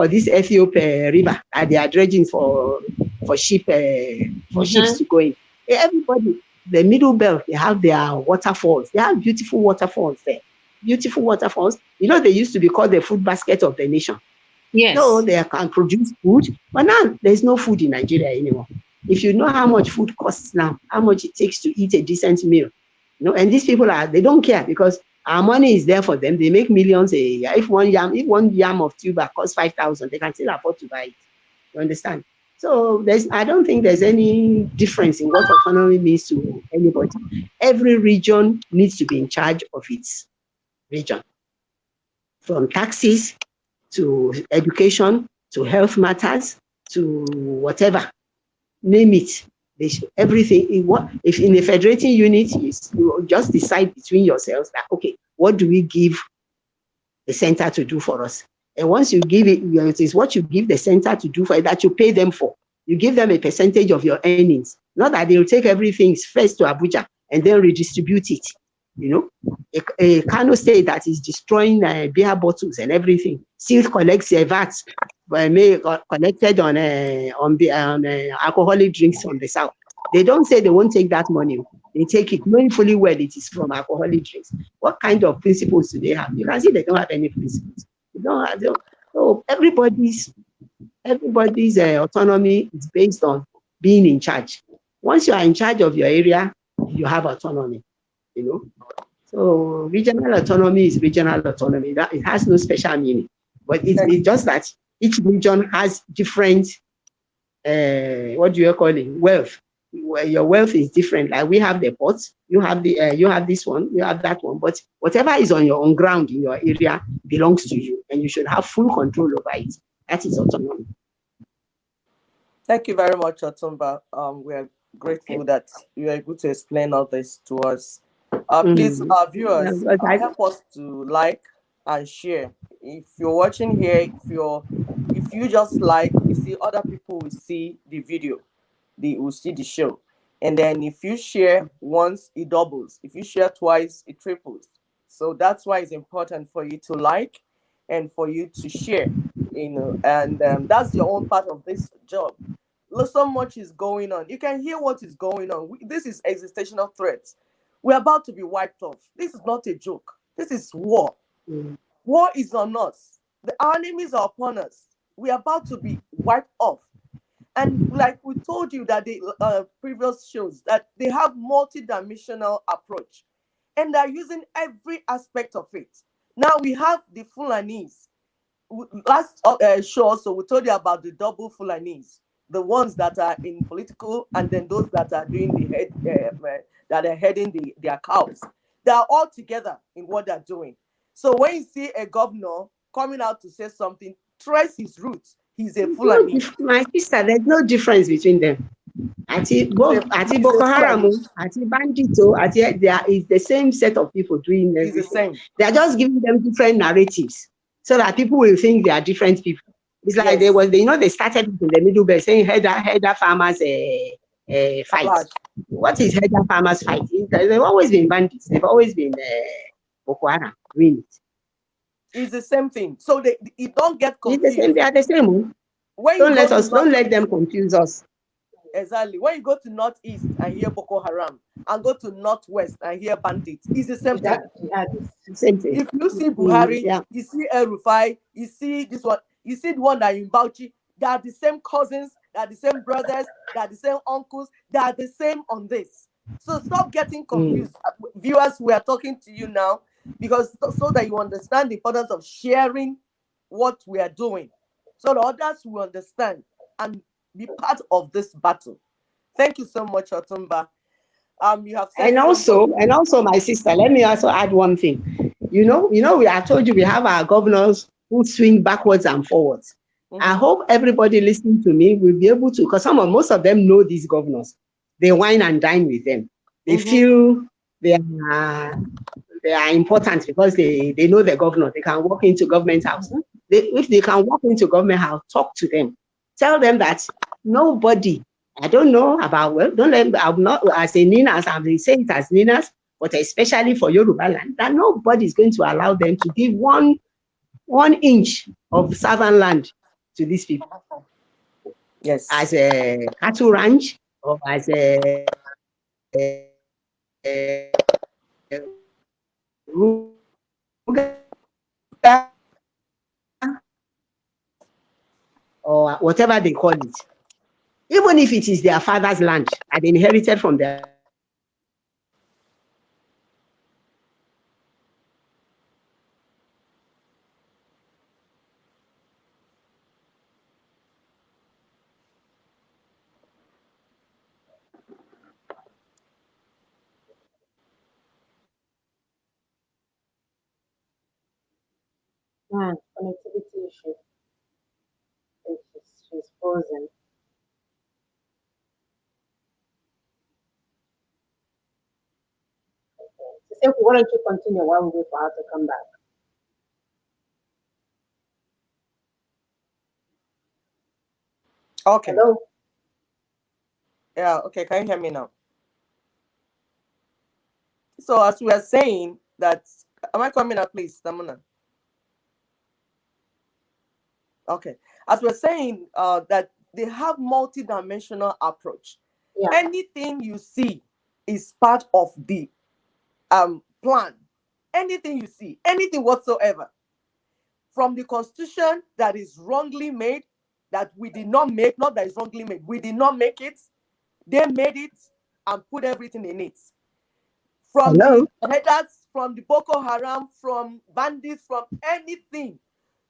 this Ethiopia river that they are dredging for ships to go in. Everybody, the Middle Belt, they have their waterfalls. They have beautiful waterfalls there. Beautiful waterfalls. They used to be called the food basket of the nation. Yes. So they can produce food, but now there's no food in Nigeria anymore. If you know how much food costs now, how much it takes to eat a decent meal, and these people they don't care because our money is there for them. They make millions a year. If one yam of tuber costs 5,000, they can still afford to buy it. You understand? So I don't think there's any difference in what autonomy means to anybody. Every region needs to be in charge of its region, from taxes to education, to health matters, to whatever, name it. Everything. If in a federating unit, you just decide between yourselves that, okay, what do we give the center to do for us? And once you give it, it is what you give the center to do for it that you pay them for. You give them a percentage of your earnings. Not that they'll take everything first to Abuja and then redistribute it. A Kano state that is destroying beer bottles and everything still collects their VAT collected on alcoholic drinks from the south. They don't say they won't take that money. They take it knowing fully well it is from alcoholic drinks. What kind of principles do they have? You can see they don't have any principles. So everybody's autonomy is based on being in charge. Once you are in charge of your area, you have autonomy. So regional autonomy is regional autonomy. That it has no special meaning, but it's just that each region has different wealth. your wealth is different. Like we have the pots, you have this one, you have that one. But whatever is on your own ground in your area belongs to you, and you should have full control over it. That is autonomy. Thank you very much, Otumba. We are grateful that you are able to explain all this to us. Please, our viewers, help us to like and share. If you're watching here, if you just like, you see other people will see the video, they will see the show. And then if you share once, it doubles. If you share twice, it triples. So that's why it's important for you to like and for you to share, and that's your own part of this job. Look, so much is going on. You can hear what is going on. This is existential threats. We're about to be wiped off. This is not a joke. This is war. War is on us. Our enemies are upon us. We're about to be wiped off. And like we told you that the previous shows, that they have multi-dimensional approach, and they're using every aspect of it. Now we have the Fulanese. Last show also, we told you about the double Fulanese, the ones that are in political, and then those that are doing the head, that are heading their cows. They are all together in what they're doing. So when you see a governor coming out to say something, trace his roots. He's a Fulani. My sister, there's no difference between them. Ati Boko Haram, Ati Bandito, it's the same set of people doing everything. It's the same. They are just giving them different narratives so that people will think they are different people. It's like they started in the Middle Belt saying header farmers fight. What is header farmers fight? They've always been bandits. They've always been Boko Haram doing it. It's the same thing. So you don't get confused. It's the same. They are the same. Don't let them confuse us. Exactly. When you go to Northeast and hear Boko Haram, and go to Northwest and hear bandits, it's the same thing. Same thing. If you see Buhari, you see El Rufai, you see this one, you see the one that in Bauchi, they are the same cousins, they are the same brothers, they are the same uncles, they are the same on this. So stop getting confused. Viewers, we are talking to you now because so that you understand the importance of sharing what we are doing, so the others will understand and be part of this battle. Thank you so much, Otumba. You have said and also, my sister, let me also add one thing. I told you we have our governors who swing backwards and forwards. I hope everybody listening to me will be able to, because most of them know these governors. They wine and dine with them. They feel they are important because they know the governor. They can walk into government house. If they can walk into government house, talk to them. Tell them that nobody, I don't know about, don't let, I'm not as a Ninas, I'm saying it as Ninas, but especially for Yoruba land, that nobody is going to allow them to give one inch of southern land to these people. Yes. As a cattle ranch or as a or whatever they call it. Even if it is their father's land and inherited from their connectivity issue. She's frozen. So why don't you continue while we wait for her to come back? Okay. Hello? Yeah, okay. Can you hear me now? So as we are saying that, am I coming up, please, Tamuna? Okay. As we're saying that they have multi-dimensional approach. Yeah. Anything you see is part of the plan. Anything you see, anything whatsoever, from the constitution that is wrongly made, that we did not make, not that is wrongly made, we did not make it, they made it and put everything in it. From the headers, from the Boko Haram, from bandits, from anything,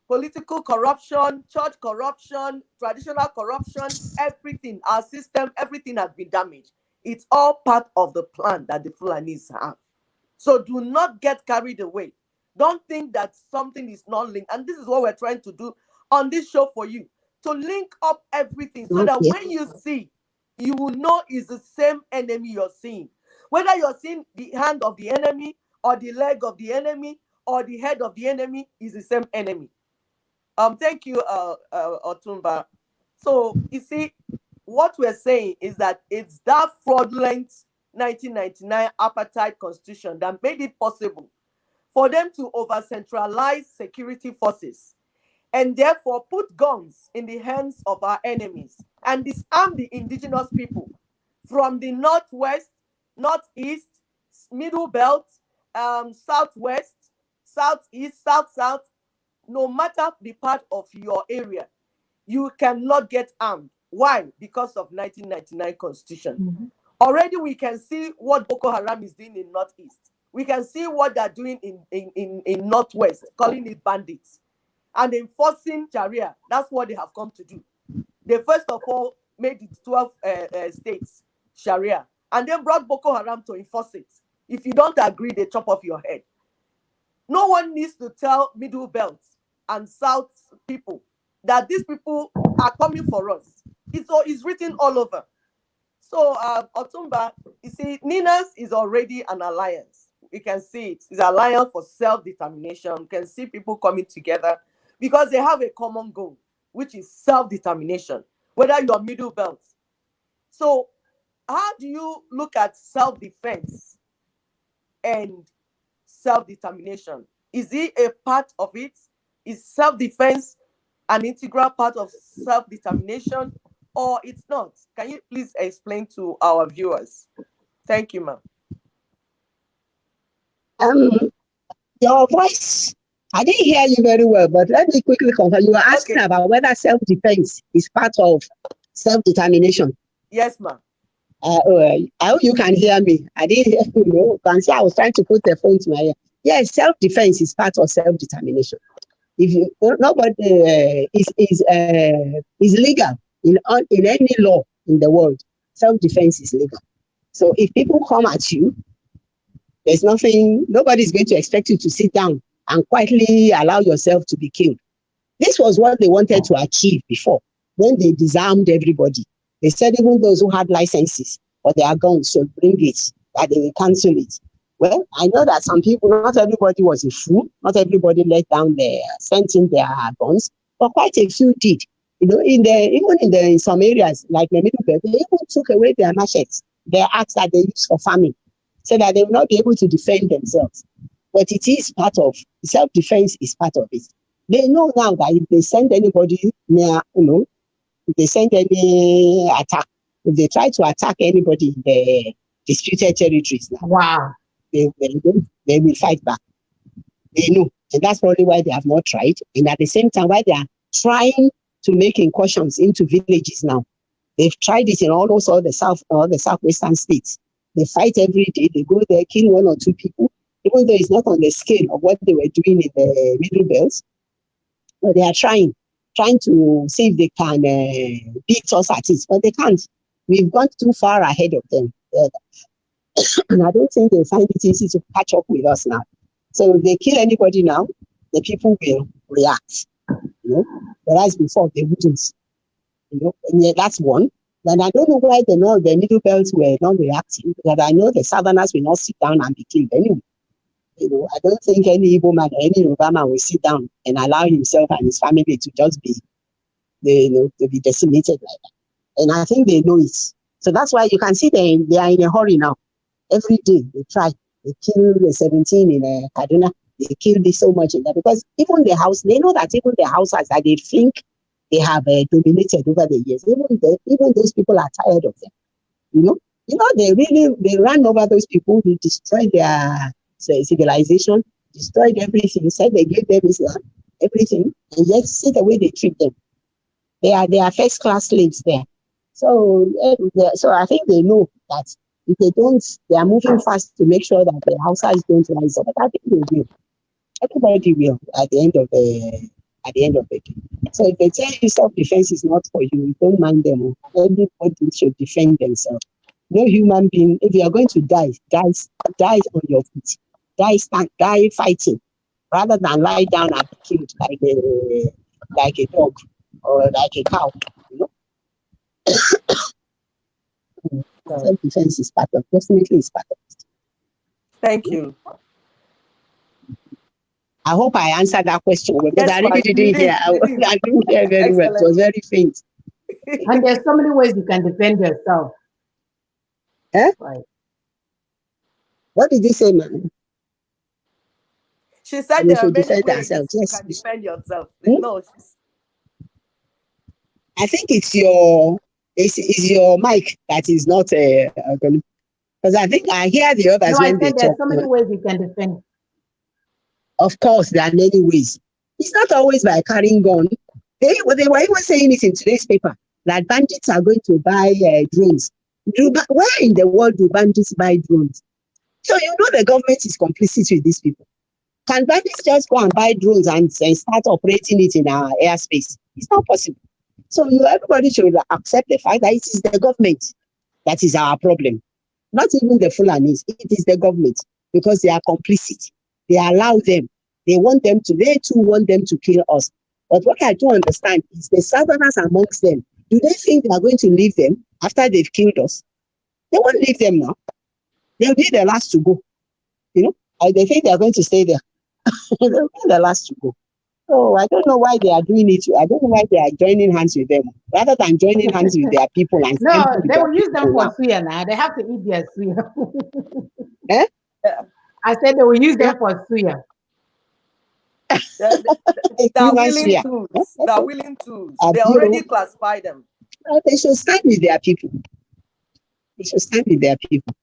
political corruption, church corruption, traditional corruption, everything, our system, everything has been damaged. It's all part of the plan that the Fulanis have. So do not get carried away. Don't think that something is not linked. And this is what we're trying to do on this show for you, to link up everything so that when you see, you will know it's the same enemy you're seeing. Whether you're seeing the hand of the enemy or the leg of the enemy or the head of the enemy, is the same enemy. Thank you, Otumba. So you see, what we're saying is that it's that fraudulent 1999 apartheid constitution that made it possible for them to over-centralize security forces and therefore put guns in the hands of our enemies and disarm the indigenous people from the northwest, northeast, middle belt, southwest, southeast, south, no matter the part of your area, you cannot get armed. Why? Because of 1999 constitution. Mm-hmm. Already we can see what Boko Haram is doing in northeast. We can see what they're doing in northwest, calling it bandits and enforcing Sharia. That's what they have come to do. They first of all made it 12 states Sharia and then brought Boko Haram to enforce it. If you don't agree, they chop off your head. No one needs to tell middle belt and south people that these people are coming for us. It's written all over. So Otumba, you see, Nina's is already an alliance. We can see it. It's an alliance for self-determination. We can see people coming together because they have a common goal, which is self-determination, whether you're middle belt. So how do you look at self-defense and self-determination? Is it a part of it? Is self-defense an integral part of self-determination, or it's not? Can you please explain to our viewers? Thank you, ma'am. Your voice, I didn't hear you very well, but let me quickly confirm. You were asking about whether self-defense is part of self-determination. Yes, ma'am. I hope you can hear me. I didn't hear you. You can see I was trying to put the phone to my ear. Yes, self-defense is part of self-determination. If you nobody is legal in any law in the world, self-defense is legal. So if people come at you, there's nothing. Nobody's going to expect you to sit down and quietly allow yourself to be killed. This was what they wanted to achieve before when they disarmed everybody. They said even those who had licenses for their guns should bring it, that they will cancel it. Well, I know that some people, not everybody was a fool. Not everybody sent in their guns, but quite a few did. You know, in some areas like the Middle Belt, they even took away their machetes, their axes that they use for farming, so that they will not be able to defend themselves. But it is part of self-defense. Is part of it. They know now that if they send anybody near, if they send any attack, if they try to attack anybody in the disputed territories now, wow, they will fight back. They know, and that's probably why they have not tried. And at the same time, why they are trying to make incursions into villages now. They've tried it in almost all the southwestern states. They fight every day. They go there, kill one or two people, even though it's not on the scale of what they were doing in the Middle Belt. But they are trying to see if they can beat us at it, but they can't. We've gone too far ahead of them. And I don't think they find it easy to catch up with us now. So if they kill anybody now, the people will react. Whereas before they wouldn't. And that's one. And I don't know why the Middle Belt were not reacting, because I know the Southerners will not sit down and be killed anyway. I don't think any Igbo man or any Yoruba man will sit down and allow himself and his family to just be, to be decimated like that. And I think they know it. So that's why you can see they are in a hurry now. Every day they try. They kill the 17 in Kaduna. They kill this so much in that, because even the house, they know that even the houses that they think they have dominated over the years, even those people are tired of them. They ran over those people. They destroyed their civilization, destroyed everything, said they gave them Islam, everything, and yet see the way they treat them. They are first class slaves there. So I think they know that if they don't, they are moving fast to make sure that the houses don't rise up. But I think they will. Everybody will at the end of the at the end of the day. So if they tell you self-defense is not for you, don't mind them. Everybody should defend themselves. No human being, if you are going to die on your feet. Die fighting, rather than lie down and be killed like a dog or like a cow. You know? Self-defense is definitely part of it. Thank you. I hope I answered that question well, because Yes, I really didn't hear. I didn't hear very well. It was very faint. And there's so many ways you can defend yourself. Eh? Right. What did you say, man? She said We there are should many defend ways ourselves. you Yes. can defend yourself. Hmm? No, I think it's your mic that is not because I think I hear the others No, I when they said there's talk. so many ways you can defend. Of course, there are many ways. It's not always by carrying gun. They were even saying it in today's paper that bandits are going to buy drones. Where in the world do bandits buy drones? So you know the government is complicit with these people. Can bandits just go and buy drones and start operating it in our airspace? It's not possible. So everybody should accept the fact that it is the government that is our problem. Not even the Fulanis. It is the government because they are complicit. They allow them. They too want them to kill us. But what I don't understand is the Southerners amongst them. Do they think they are going to leave them after they've killed us? They won't leave them now. They'll be the last to go. You know, they think they are going to stay there. They'll be the last to go. So I don't know why they are doing it. I don't know why they are joining hands with them rather than joining hands with their people and No, standing with they their will use them people for now. suya now. They have to eat their suya. Eh? I said they will use them for suya. they're willing tools. They're willing tools. They already classify them. They should stand with their people. They should stand with their people.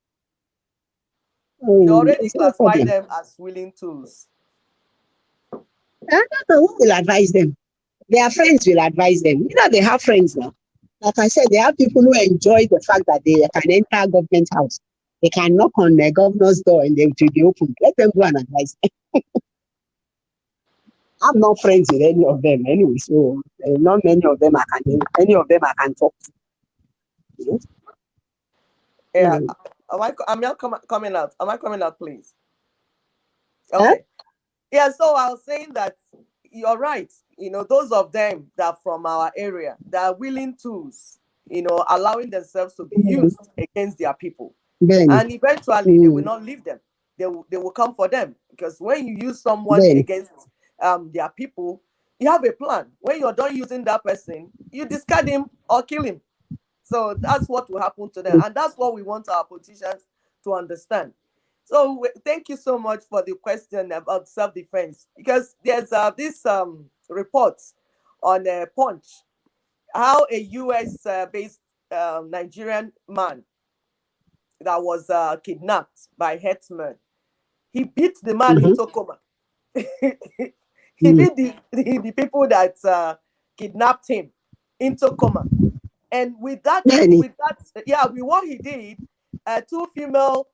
They already No classify problem. them as willing tools. I don't know who will advise them. Their friends will advise them. You know, they have friends now. Like I said, they have people who enjoy the fact that they can enter government house. They can knock on the governor's door and they will be open. Let them go and advise them. I'm not friends with any of them anyway, so not many of them I can talk to. You know? Yeah. Am I coming out? Am I coming out, please? Okay. Huh? Yeah, so I was saying that you're right. You know, those of them that are from our area, that are willing tools, you know, allowing themselves to be used against their people. And eventually they will not leave them. They will come for them. Because when you use someone against their people, you have a plan. When you're done using that person, you discard him or kill him. So that's what will happen to them. And that's what we want our politicians to understand. So thank you so much for the question about self-defense, because there's this report on Punch, how a US-based Nigerian man that was kidnapped by herdsmen, he beat the man into coma. He beat the people that kidnapped him into coma. And with what he did, two female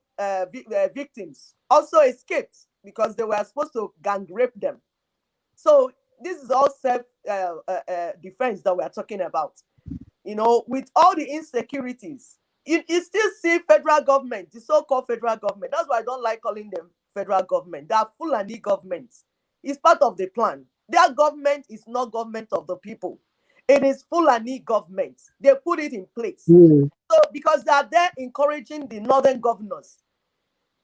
victims also escaped because they were supposed to gang rape them. So this is all self defense that we are talking about. You know, with all the insecurities, you still see federal government, the so-called federal government. That's why I don't like calling them federal government. They are Fulani governments. It's part of the plan. Their government is not government of the people. It is Fulani government. They put it in place. So because they are there encouraging the northern governors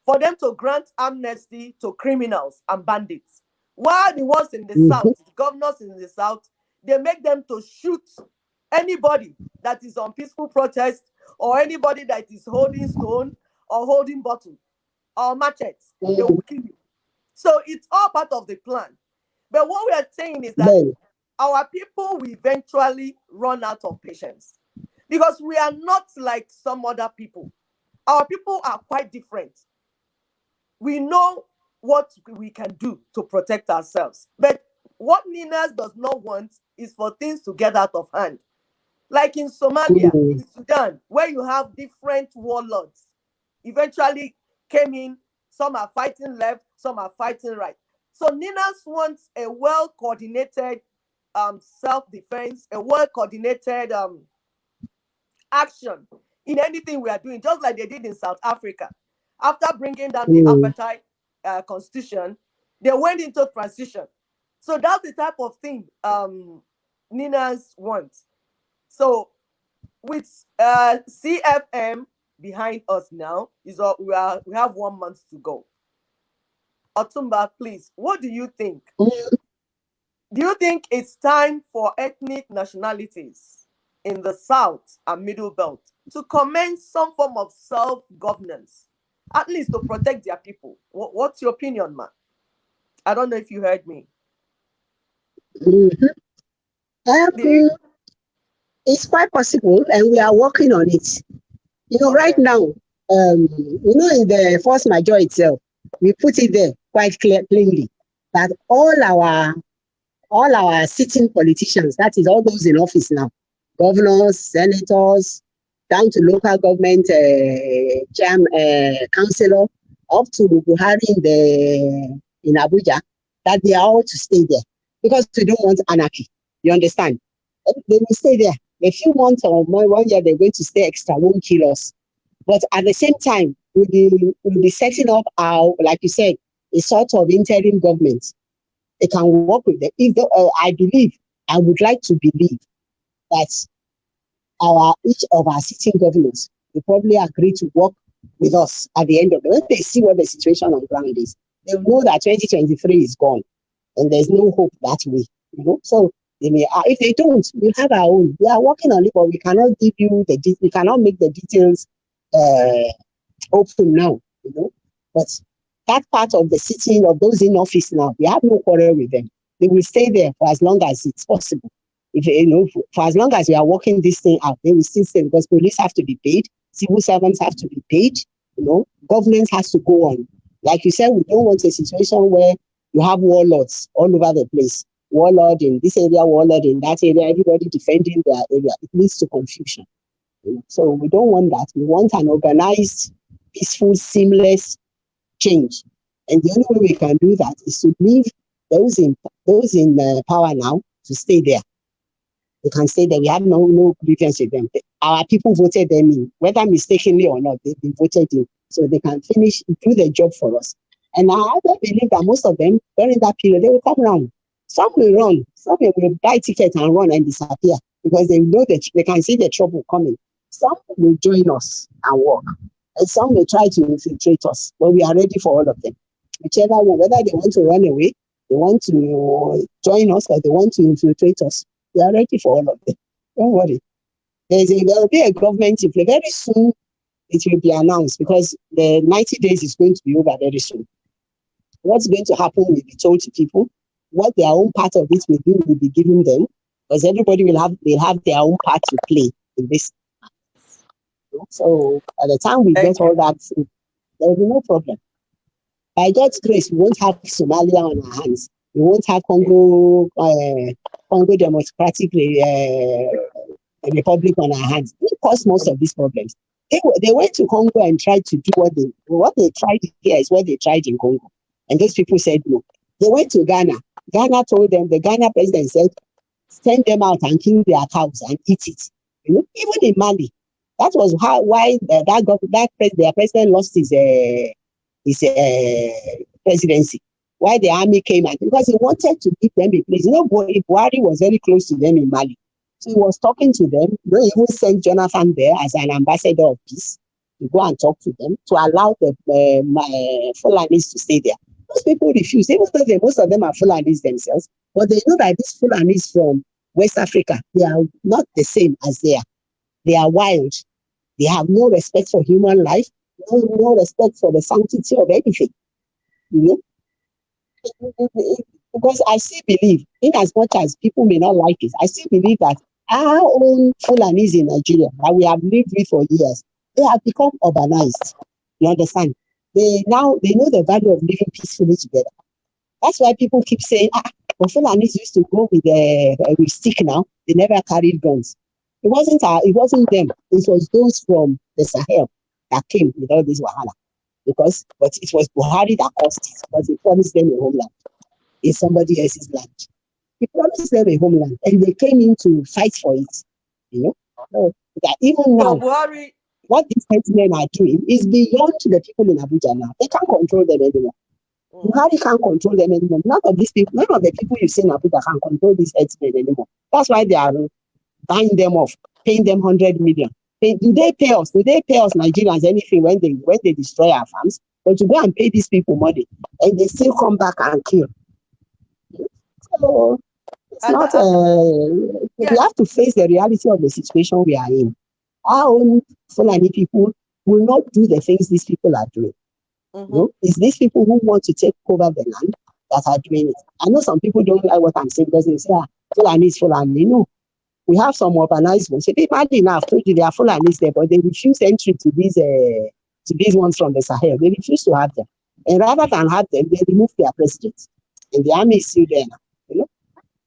for them to grant amnesty to criminals and bandits. While the ones in the south, the governors in the south, they make them to shoot anybody that is on peaceful protest or anybody that is holding stone or holding bottle or machetes. They will kill you. So it's all part of the plan. But what we are saying is that our people will eventually run out of patience because we are not like some other people. Our people are quite different. We know what we can do to protect ourselves. But what Ninas does not want is for things to get out of hand. Like in Somalia, in Sudan, where you have different warlords, eventually came in. Some are fighting left, some are fighting right. So Ninas wants a well-coordinated self-defense, a well-coordinated action in anything we are doing, just like they did in South Africa. After bringing down the apartheid constitution, they went into transition. So that's the type of thing Ninas wants. So with CFM behind us now, we have 1 month to go. Otumba, please, what do you think? Do you think it's time for ethnic nationalities in the South and Middle Belt to commence some form of self-governance, at least to protect their people? What's your opinion, man? I don't know if you heard me. It's quite possible, and we are working on it. Right now, in the force majeure itself, we put it there quite clearly that all our sitting politicians, that is all those in office now, governors, senators, down to local government councillor, up to Buhari in Abuja, that they are all to stay there because we don't want anarchy. You understand? They will stay there. A few months or more, 1 year, they're going to stay extra, won't kill us. But at the same time, we'll be setting up our, like you said, a sort of interim government. They can work with them. I would like to believe that each of our sitting governors will probably agree to work with us at the end of the day. When they see what the situation on ground is, they will know that 2023 is gone and there's no hope that way. So they may, if they don't, we have our own. We are working on it, but we cannot give you we cannot make the details open now. But that part of the sitting of those in office now, we have no quarrel with them. They will stay there for as long as it's possible. For as long as we are working this thing out, they will still stay because police have to be paid, civil servants have to be paid, governance has to go on. Like you said, we don't want a situation where you have warlords all over the place. Warlord in this area, warlord in that area, everybody defending their area. It leads to confusion. So we don't want that. We want an organized, peaceful, seamless change. And the only way we can do that is to leave those in power now to stay there. They can stay there. We have no grievance with them. Our people voted them in, whether mistakenly or not, they've been voted in. So they can do the job for us. And I don't believe that most of them, during that period, they will come around. Some will run. Some will buy tickets and run and disappear because they know that they can see the trouble coming. Some will join us and work. And some may try to infiltrate us, but we are ready for all of them. Whichever one, whether they want to run away, they want to join us, or they want to infiltrate us, we are ready for all of them. Don't worry. There will be a government in place. Very soon, it will be announced because the 90 days is going to be over very soon. What's going to happen will be told to people. What their own part of it will do will be given them, because everybody will have their own part to play in this. So by the time we get all that, there will be no problem. By God's grace, we won't have Somalia on our hands. We won't have Congo Democratic Republic on our hands. We caused most of these problems. They went to Congo and tried to do what they tried here is what they tried in Congo. And those people said no. They went to Ghana. Ghana told them, the Ghana president said, send them out and kill their cows and eat it. Even in Mali, that was why their president lost his presidency. Why the army came out, because he wanted to give them a place. Buhari was very close to them in Mali. So he was talking to them. They even sent Jonathan there as an ambassador of peace to go and talk to them, to allow the Fulanis to stay there. Those people refused, even though most of them are Fulanis themselves, but they know that these Fulanis from West Africa, they are not the same as they are. They are wild. They have no respect for human life, no respect for the sanctity of anything. Because I still believe, in as much as people may not like it, I still believe that our own Fulanis in Nigeria that we have lived with for years, they have become urbanized. You understand? They know the value of living peacefully together. That's why people keep saying, but Fulanis used to go with stick now. They never carried guns. It wasn't them. It was those from the Sahel that came with all this wahala. But it was Buhari that caused it, because he promised them a homeland. is somebody else's land. We promised them a homeland, and they came in to fight for it. You know, so that even now, Buhari, what these headsmen are doing is beyond the people in Abuja now. They can't control them anymore. Buhari can't control them anymore. None of the people you see in Abuja can control these headsmen anymore. That's why they are buying them off, paying them 100 million. Do they pay us? Do they pay us Nigerians anything when they destroy our farms? But to go and pay these people money, and they still come back and kill. So it's not. We have to face the reality of the situation we are in. Our own Fulani people will not do the things these people are doing. You know, it's these people who want to take over the land that are doing it. I know some people don't like what I'm saying because they say, Fulani is Fulani. No, we have some urbanized ones. Imagine, I've told you they are Fulanis there, but they refuse entry to these ones from the Sahel. They refuse to have them. And rather than have them, they remove their president. And the army is still there now, you know,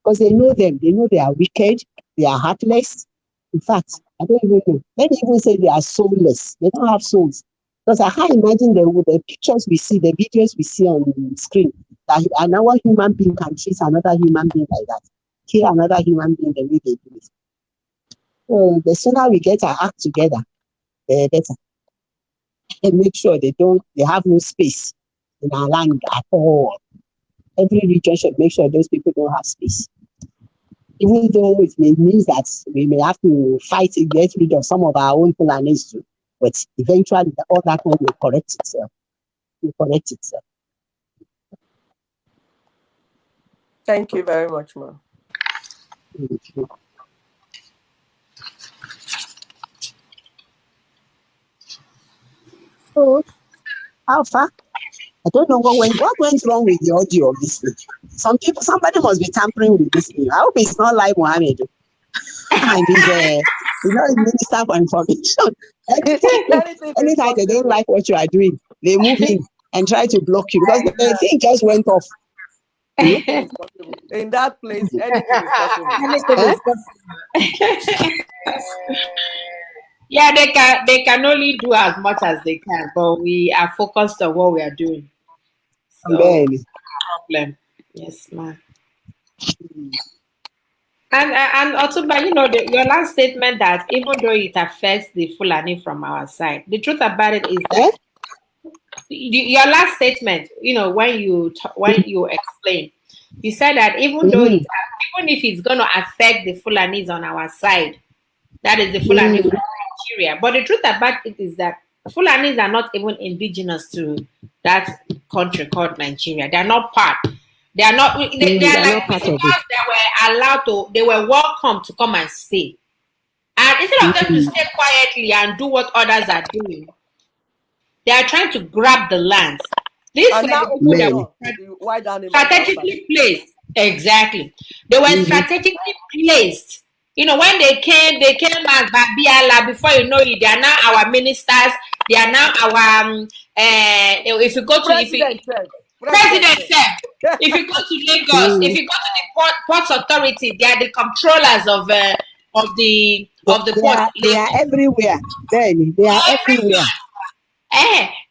because they know them. They know they are wicked. They are heartless. In fact, I don't even know. Let me even say they are soulless. They don't have souls. Because I can't imagine the pictures we see, the videos we see on the screen, that another human being can treat another human being like that, kill another human being the way they do it. So the sooner we get our act together, the better. And make sure they have no space in our land at all. Every region should make sure those people don't have space. Even though it means that we may have to fight to get rid of some of our own Fulanis too. But eventually, all that one will correct itself. Thank you very much, ma'am. So, how far? I don't know what went wrong with the audio of this thing. Somebody must be tampering with this thing. I hope it's not like Mohammed. And he's not a minister for information. Anytime they don't like what you are doing, they move in and try to block you because the thing just went off. In that place, anything is possible. Yeah, they can only do as much as they can, but we are focused on what we are doing. So, no problem. Yes, ma'am. And also, but you know, your last statement that even though it affects the Fulani from our side, the truth about it is that your last statement, you know, when you explain, you said that even though even if it's going to affect the Fulanis on our side, that is the Fulani from Nigeria. But the truth about it is that Fulanis are not even indigenous to that country called Nigeria. They are not part. They are not. They are like visitors that were allowed to. They were welcome to come and stay. And instead of them to stay quietly and do what others are doing, they are trying to grab the lands. These were the people that were strategically placed. Exactly. They were strategically placed. You know, when they came as Babiala, before you know it, they are now our ministers. They are now our if you go to President said, if you go to Lagos, if you go to the Ports Authority, they are the controllers of the port. They are everywhere. Then they are everywhere.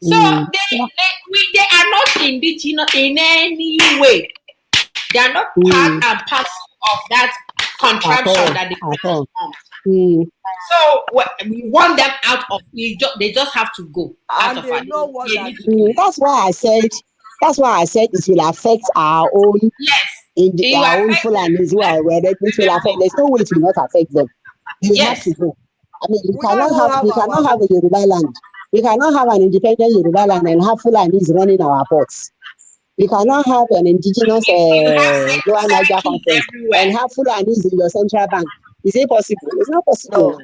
So they are not indigenous in any way. They are not part and parcel of that contraption that they formed. So we want them out of. They just have to go out of it. That's why I said it will affect our own. Yes. Our own Fulanis who are where it will affect. There's no way it will not affect them. They have to go. I mean, we cannot have a Yoruba land. We cannot have an independent Yoruba land and have Fulanis running our ports. We cannot have an indigenous Lower Niger conference and have Fulanis in your central bank. Is it possible? It's not possible.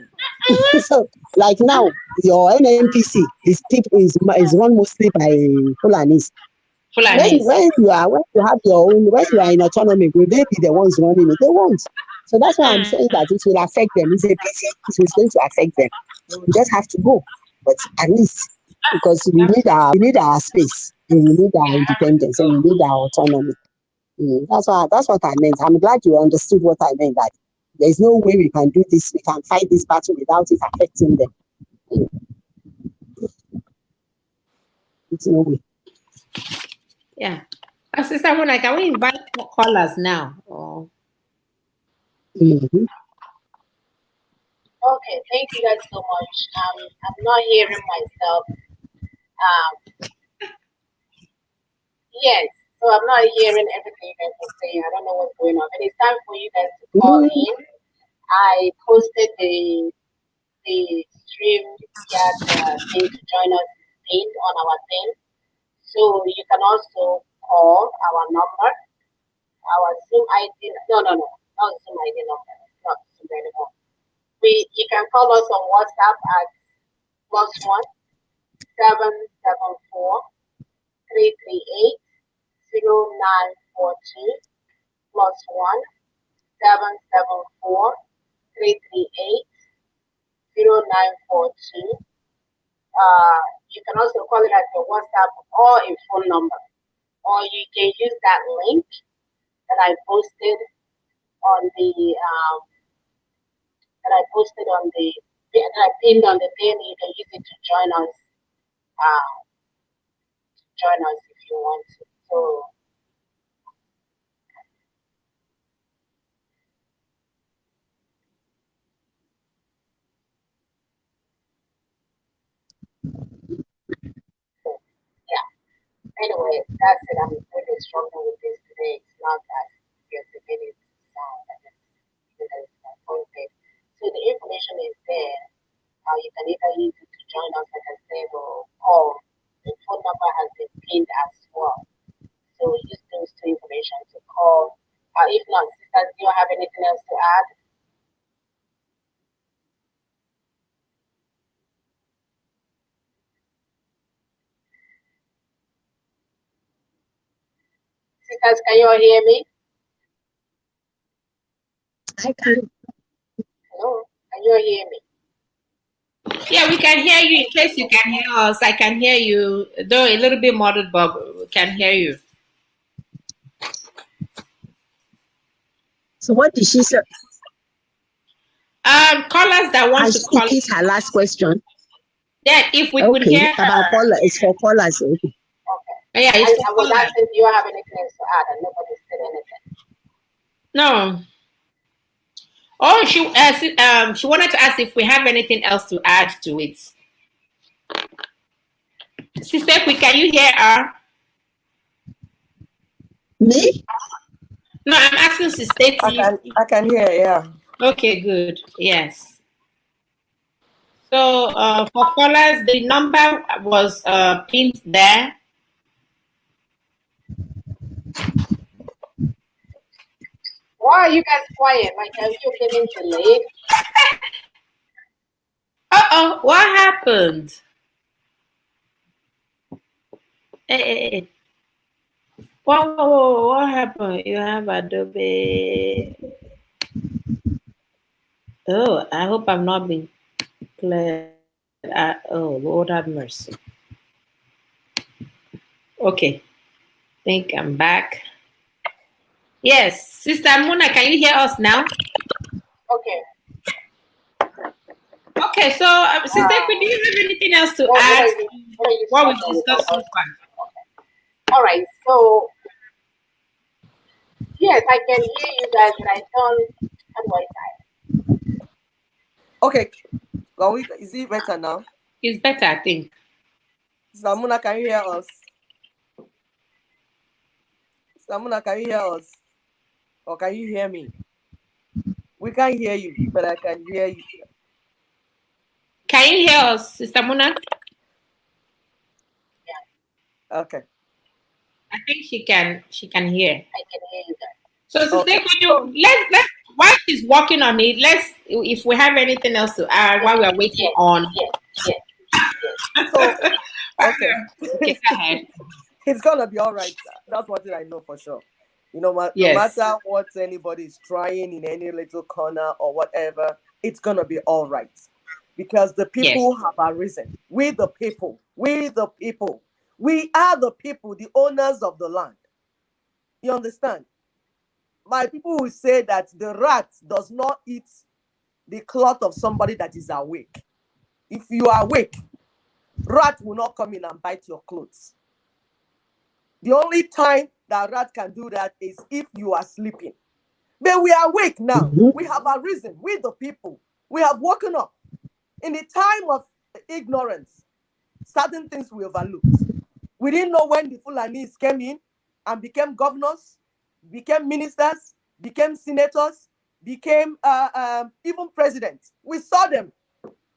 No. So, like now, your NNPC is run mostly by Fulanis. When you have your own, when you are in autonomy, will they be the ones running it? They won't. So that's why I'm saying that it will affect them. It's a pity it is going to affect them. We just have to go. But at least because we need our space, and we need our independence, and we need our autonomy. That's what I meant. I'm glad you understood what I meant. That there's no way we can do this. We can fight this battle without it affecting them. It's no way. Yeah. Sister Mona, can we invite callers now? Mhm. Okay, thank you guys so much. I'm not hearing myself. Yes, so I'm not hearing everything you guys are saying. I don't know what's going on. But it's time for you guys to call Mm. in. I posted the stream thing to join us pinned on our thing. So you can also call our number, our Zoom ID. No, not Zoom ID number. It's not Zoom anymore. You can call us on WhatsApp at +1 774 338 0942 +1 774 338 0942. You can also call it as a WhatsApp or a phone number, or you can use that link that I posted on the that I pinned on the thing. You can use it to uh, join us if you want to. So yeah. Anyway, that's it. I'm really struggling with this today. It's not that serious again. It's I just feel that it's appointed. So the information is there. You can either use it to join us, like I said, or call. The phone number has been pinned as well. So use those two information to call. If not, sisters, do you have anything else to add? Sisters, can you all hear me? I can. Hello? Can you all hear me? Yeah, we can hear you. In case you can hear us, I can hear you. Though a little bit muddled, but we can hear you. So what did she say? Callers that want to call. It is her last question. Yeah, if we could hear about her. caller. It's for callers. Okay. Okay. Yeah, it's I was asking, do you have anything else to add? And nobody said anything. No. Oh, she wanted to ask if we have anything else to add to it. Sister, can you hear her? Me? No, I'm asking Sister. I can hear, yeah. Okay, good. Yes. So for callers, the number was pinned there. Why are you guys quiet? Like, are you getting delayed? Uh-oh, what happened? Hey. What happened? You have Adobe. Oh, I hope I'm not being clear. Oh, Lord have mercy. Okay, think I'm back. Yes, Sister Muna, can you hear us now? Okay. Okay, so Sister, do you have anything else to add? What we discussed so far? Okay. All right. So yes, I can hear you guys, but I don't. How do I type? Okay. Is it better now? It's better, I think. Samuna, can you hear us? Samuna, can you hear us? Or can you hear me? We can't hear you, but I can hear you. Can you hear us, Sister Muna? Yeah. Okay. I think she can hear. I can hear you guys. So Sister, could you let's while she's working on it, if we have anything else to add while we are waiting on. Yes. So okay. Okay, go ahead. It's gonna be all right. That's one thing I know for sure. You know, no matter what anybody is trying in any little corner or whatever, it's gonna be all right. Because the people have arisen. We the people. We are the people, the owners of the land. You understand? My people will say that the rat does not eat the cloth of somebody that is awake. If you are awake, rat will not come in and bite your clothes. The only time that rat can do that is if you are sleeping. But we are awake now. We have arisen. We the people. We have woken up. In the time of ignorance, certain things we overlooked. We didn't know when the Fulanis came in and became governors, became ministers, became senators, became even presidents. We saw them,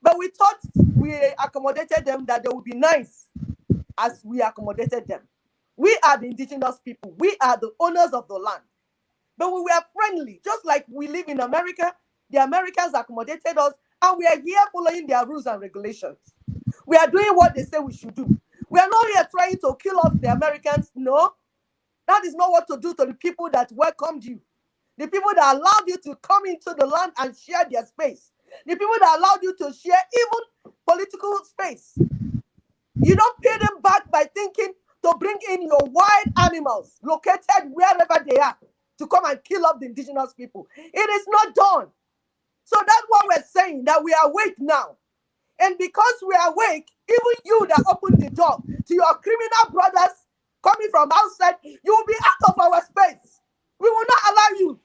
but we thought we accommodated them, that they would be nice as we accommodated them. We are the indigenous people. We are the owners of the land. But we were friendly, just like we live in America. The Americans accommodated us, and we are here following their rules and regulations. We are doing what they say we should do. We are not here trying to kill off the Americans. No, that is not what to do to the people that welcomed you. The people that allowed you to come into the land and share their space. The people that allowed you to share even political space. You don't pay them back by thinking to bring in your wild animals located wherever they are to come and kill off the indigenous people. It is not done. So that's what we're saying, that we are awake now. And because we are awake, even you that opened the door to your criminal brothers coming from outside, you will be out of our space. We will not allow you,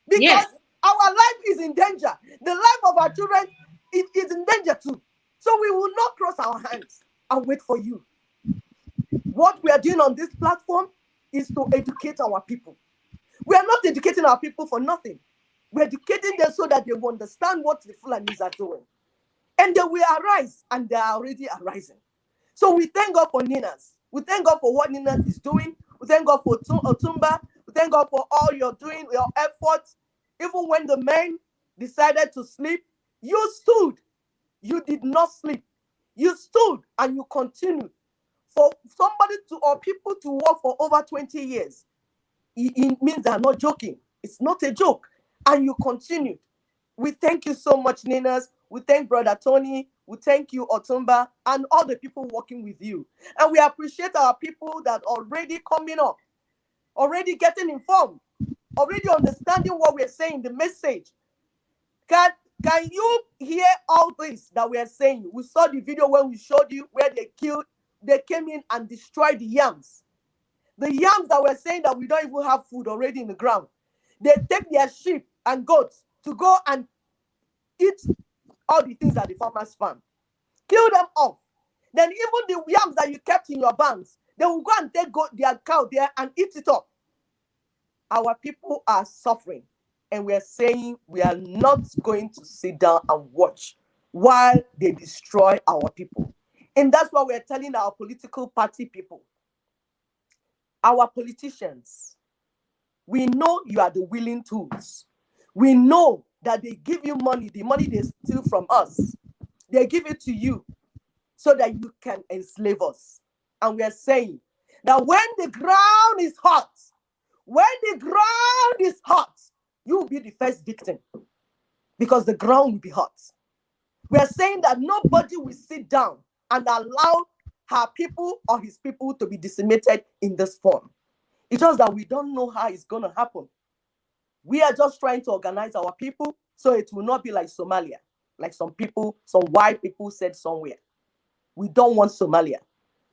because our life is in danger. The life of our children is in danger too. So we will not cross our hands and wait for you. What we are doing on this platform is to educate our people. We are not educating our people for nothing. We're educating them so that they will understand what the Fulanis are doing. And they will arise, and they are already arising. So we thank God for Ninas. We thank God for what Ninas is doing. We thank God for Otumba. We thank God for all you're doing, your efforts. Even when the men decided to sleep, you stood. You did not sleep. You stood and you continued. For somebody to, or people to work for over 20 years, it means they're not joking. It's not a joke. And you continued. We thank you so much, Ninas. We thank Brother Tony. We thank you, Otumba, and all the people working with you. And we appreciate our people that already coming up, already getting informed, already understanding what we're saying, the message. Can you hear all this that we are saying? We saw the video when we showed you where they came in and destroyed the yams. The yams that we're saying that we don't even have food already in the ground. They take their sheep and goats to go and eat all the things that the farmers farm. Kill them off. Then even the yams that you kept in your barns, they will go and take their cow there and eat it up. Our people are suffering. And we are saying we are not going to sit down and watch while they destroy our people. And that's what we're telling our political party people. Our politicians, we know you are the willing tools. We know that they give you money, the money they steal from us. They give it to you so that you can enslave us. And we are saying that when the ground is hot, you will be the first victim, because the ground will be hot. We are saying that nobody will sit down and allow her people or his people to be decimated in this form. It's just that we don't know how it's going to happen. We are just trying to organize our people so it will not be like Somalia, like some white people said somewhere. We don't want Somalia,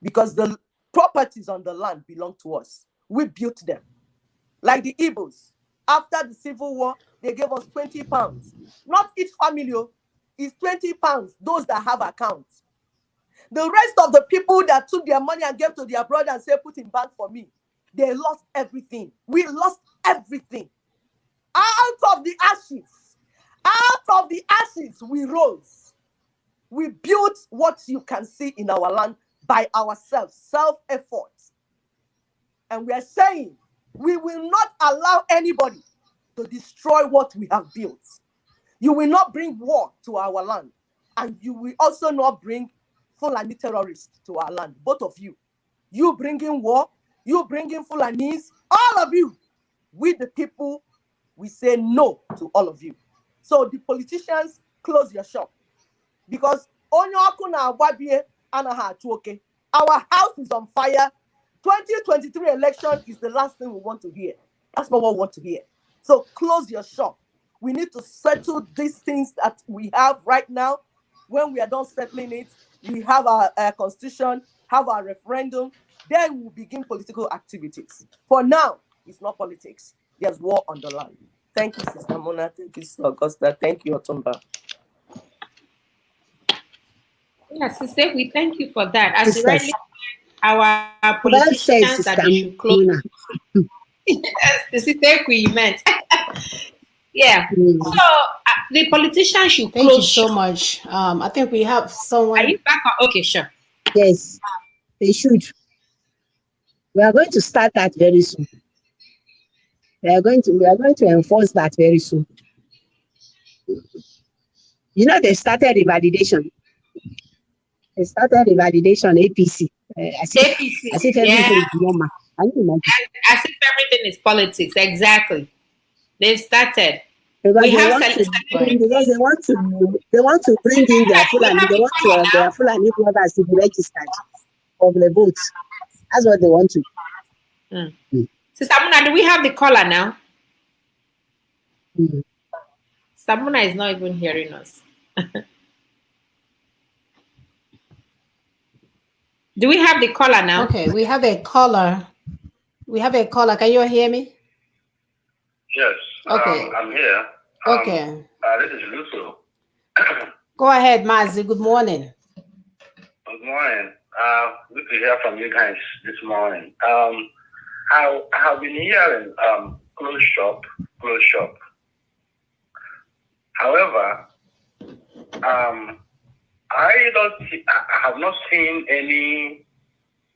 because the properties on the land belong to us. We built them. Like the Igbos, after the Civil War, they gave us 20 pounds. Not each family, it's 20 pounds, those that have accounts. The rest of the people that took their money and gave to their brother and said, put in bank for me, they lost everything. We lost everything. Out of the ashes, we rose. We built what you can see in our land by ourselves, self-effort. And we are saying we will not allow anybody to destroy what we have built. You will not bring war to our land. And you will also not bring Fulani terrorists to our land. Both of you. You bringing war, you bringing Fulanis, all of you. We the people, we say no to all of you. So the politicians, close your shop. Because our house is on fire. 2023 election is the last thing we want to hear. That's not what we want to hear. So close your shop. We need to settle these things that we have right now. When we are done settling it, we have our constitution, have our referendum, Then we'll begin political activities. For now, it's not politics. There's war on the line. Thank you, Sister Mona. Thank you, Sister Augusta. Thank you, Otumba. Yes, Sister, we thank you for that. As Sisters. rightly, our Well said, politicians that they Sister should close. Mona. Yes, the Sister we meant. Yeah. So the politicians should Thank you close. so much. I think we have Are someone. you back on? Okay, sure. Yes, they should. We are going to start that very soon. We are going to enforce that very soon. You know, they started the validation. They started the validation APC. As if everything is normal. As if everything is politics. Exactly. They've started. Because they want to bring in their Fulani. They want their Fulani brothers to be registered for the votes. That's what they want to. Sister Muna, do we have the caller now? Sister Muna is not even hearing us. Do we have the caller now? Okay, we have a caller. Can you hear me? Yes. Okay. I'm here. Okay. This is Luso. Go ahead, Mazi. Good morning. Good morning. Good to hear from you guys this morning. I have been hearing close shop. However, I have not seen any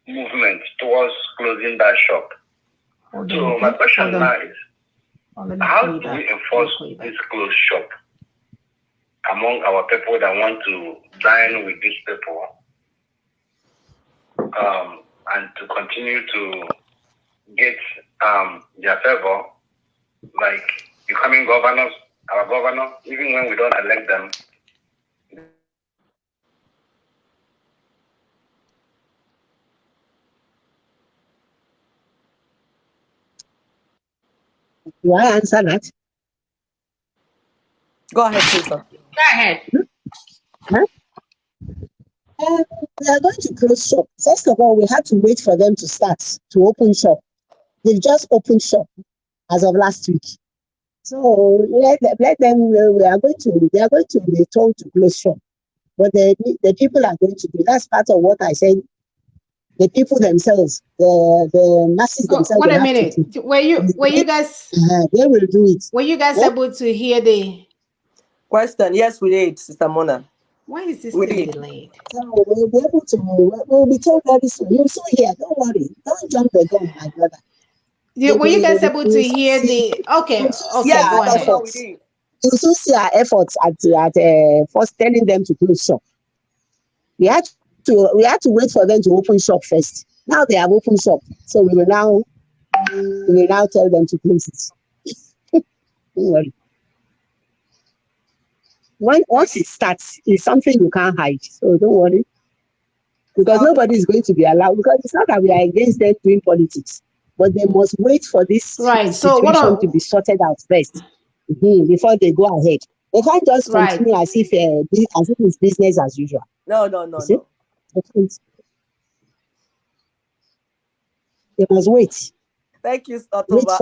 movement towards closing that shop. So my question now is, how do we enforce this closed shop among our people that want to dine with these people, and to continue to get their favor, like becoming governors, our governor, even when we don't elect them? Do I answer that? Go ahead, Sister. Go ahead. We are going to close shop. First of all, we had to wait for them to start to open shop. They've just opened shop as of last week. So let them. They are going to be told to close shop. But the people are going to do. That's part of what I said. The people themselves, the masses themselves. Wait a minute. Were you guys? They will do it. Were you guys able to hear the question? Yes, we did, Sister Mona. Why is this thing delayed? So we'll be able to. We'll be told very soon. You'll soon hear. Don't worry. Don't jump the gun, my brother. Were you guys able to hear the? Okay. Yeah, go ahead. what we did. You soon see our efforts at first telling them to close shop. We had to wait for them to open shop first. Now they have opened shop, so we will now tell them to close it. Don't worry. Once it starts, it's something you can't hide. So don't worry, because nobody is going to be allowed. Because it's not that we are against them doing politics, but they must wait for this situation to be sorted out first before they go ahead. They can't just continue as if it's business as usual. No. They must wait. Thank you, Otumba.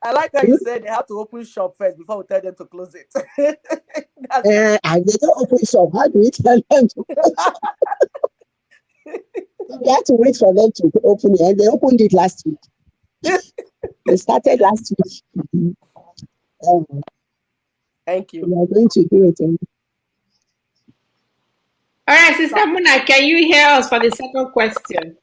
I like how you said they have to open shop first before we tell them to close it. And they don't open shop. How do we tell them to close shop? We have to wait for them to open it, and they opened it last week. They started last week. Thank you. We are going to do it. All right, Sister Muna, can you hear us for the second question?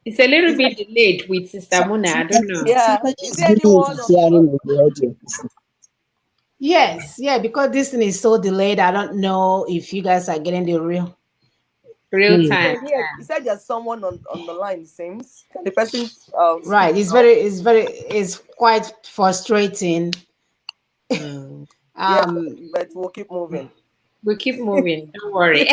It's a little bit delayed with Sister Muna. I don't know. Yeah. Is there anyone hearing the audio? Yes, because this thing is so delayed. I don't know if you guys are getting the real time. Yeah, you said there's someone on the line, it seems. The person right. It's quite frustrating. But we'll keep moving. Don't worry.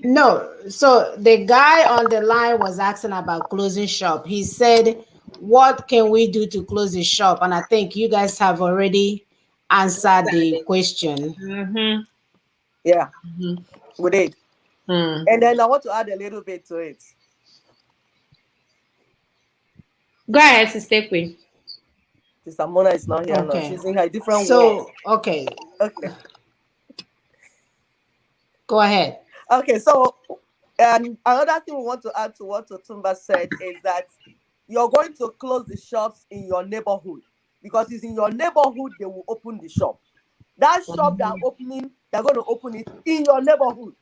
No, so the guy on the line was asking about closing shop. He said, what can we do to close the shop? And I think you guys have already answer the question. Yeah, we did. Mm. And then I want to add a little bit to it. Go ahead, Sister Queen. Sister Mona is not here now. Okay. She's in her different world. So, okay, Okay. go ahead. Okay, so another thing we want to add to what Otumba said is that you're going to close the shops in your neighborhood because it's in your neighborhood they will open the shop. That shop they're opening, they're going to open it in your neighborhood.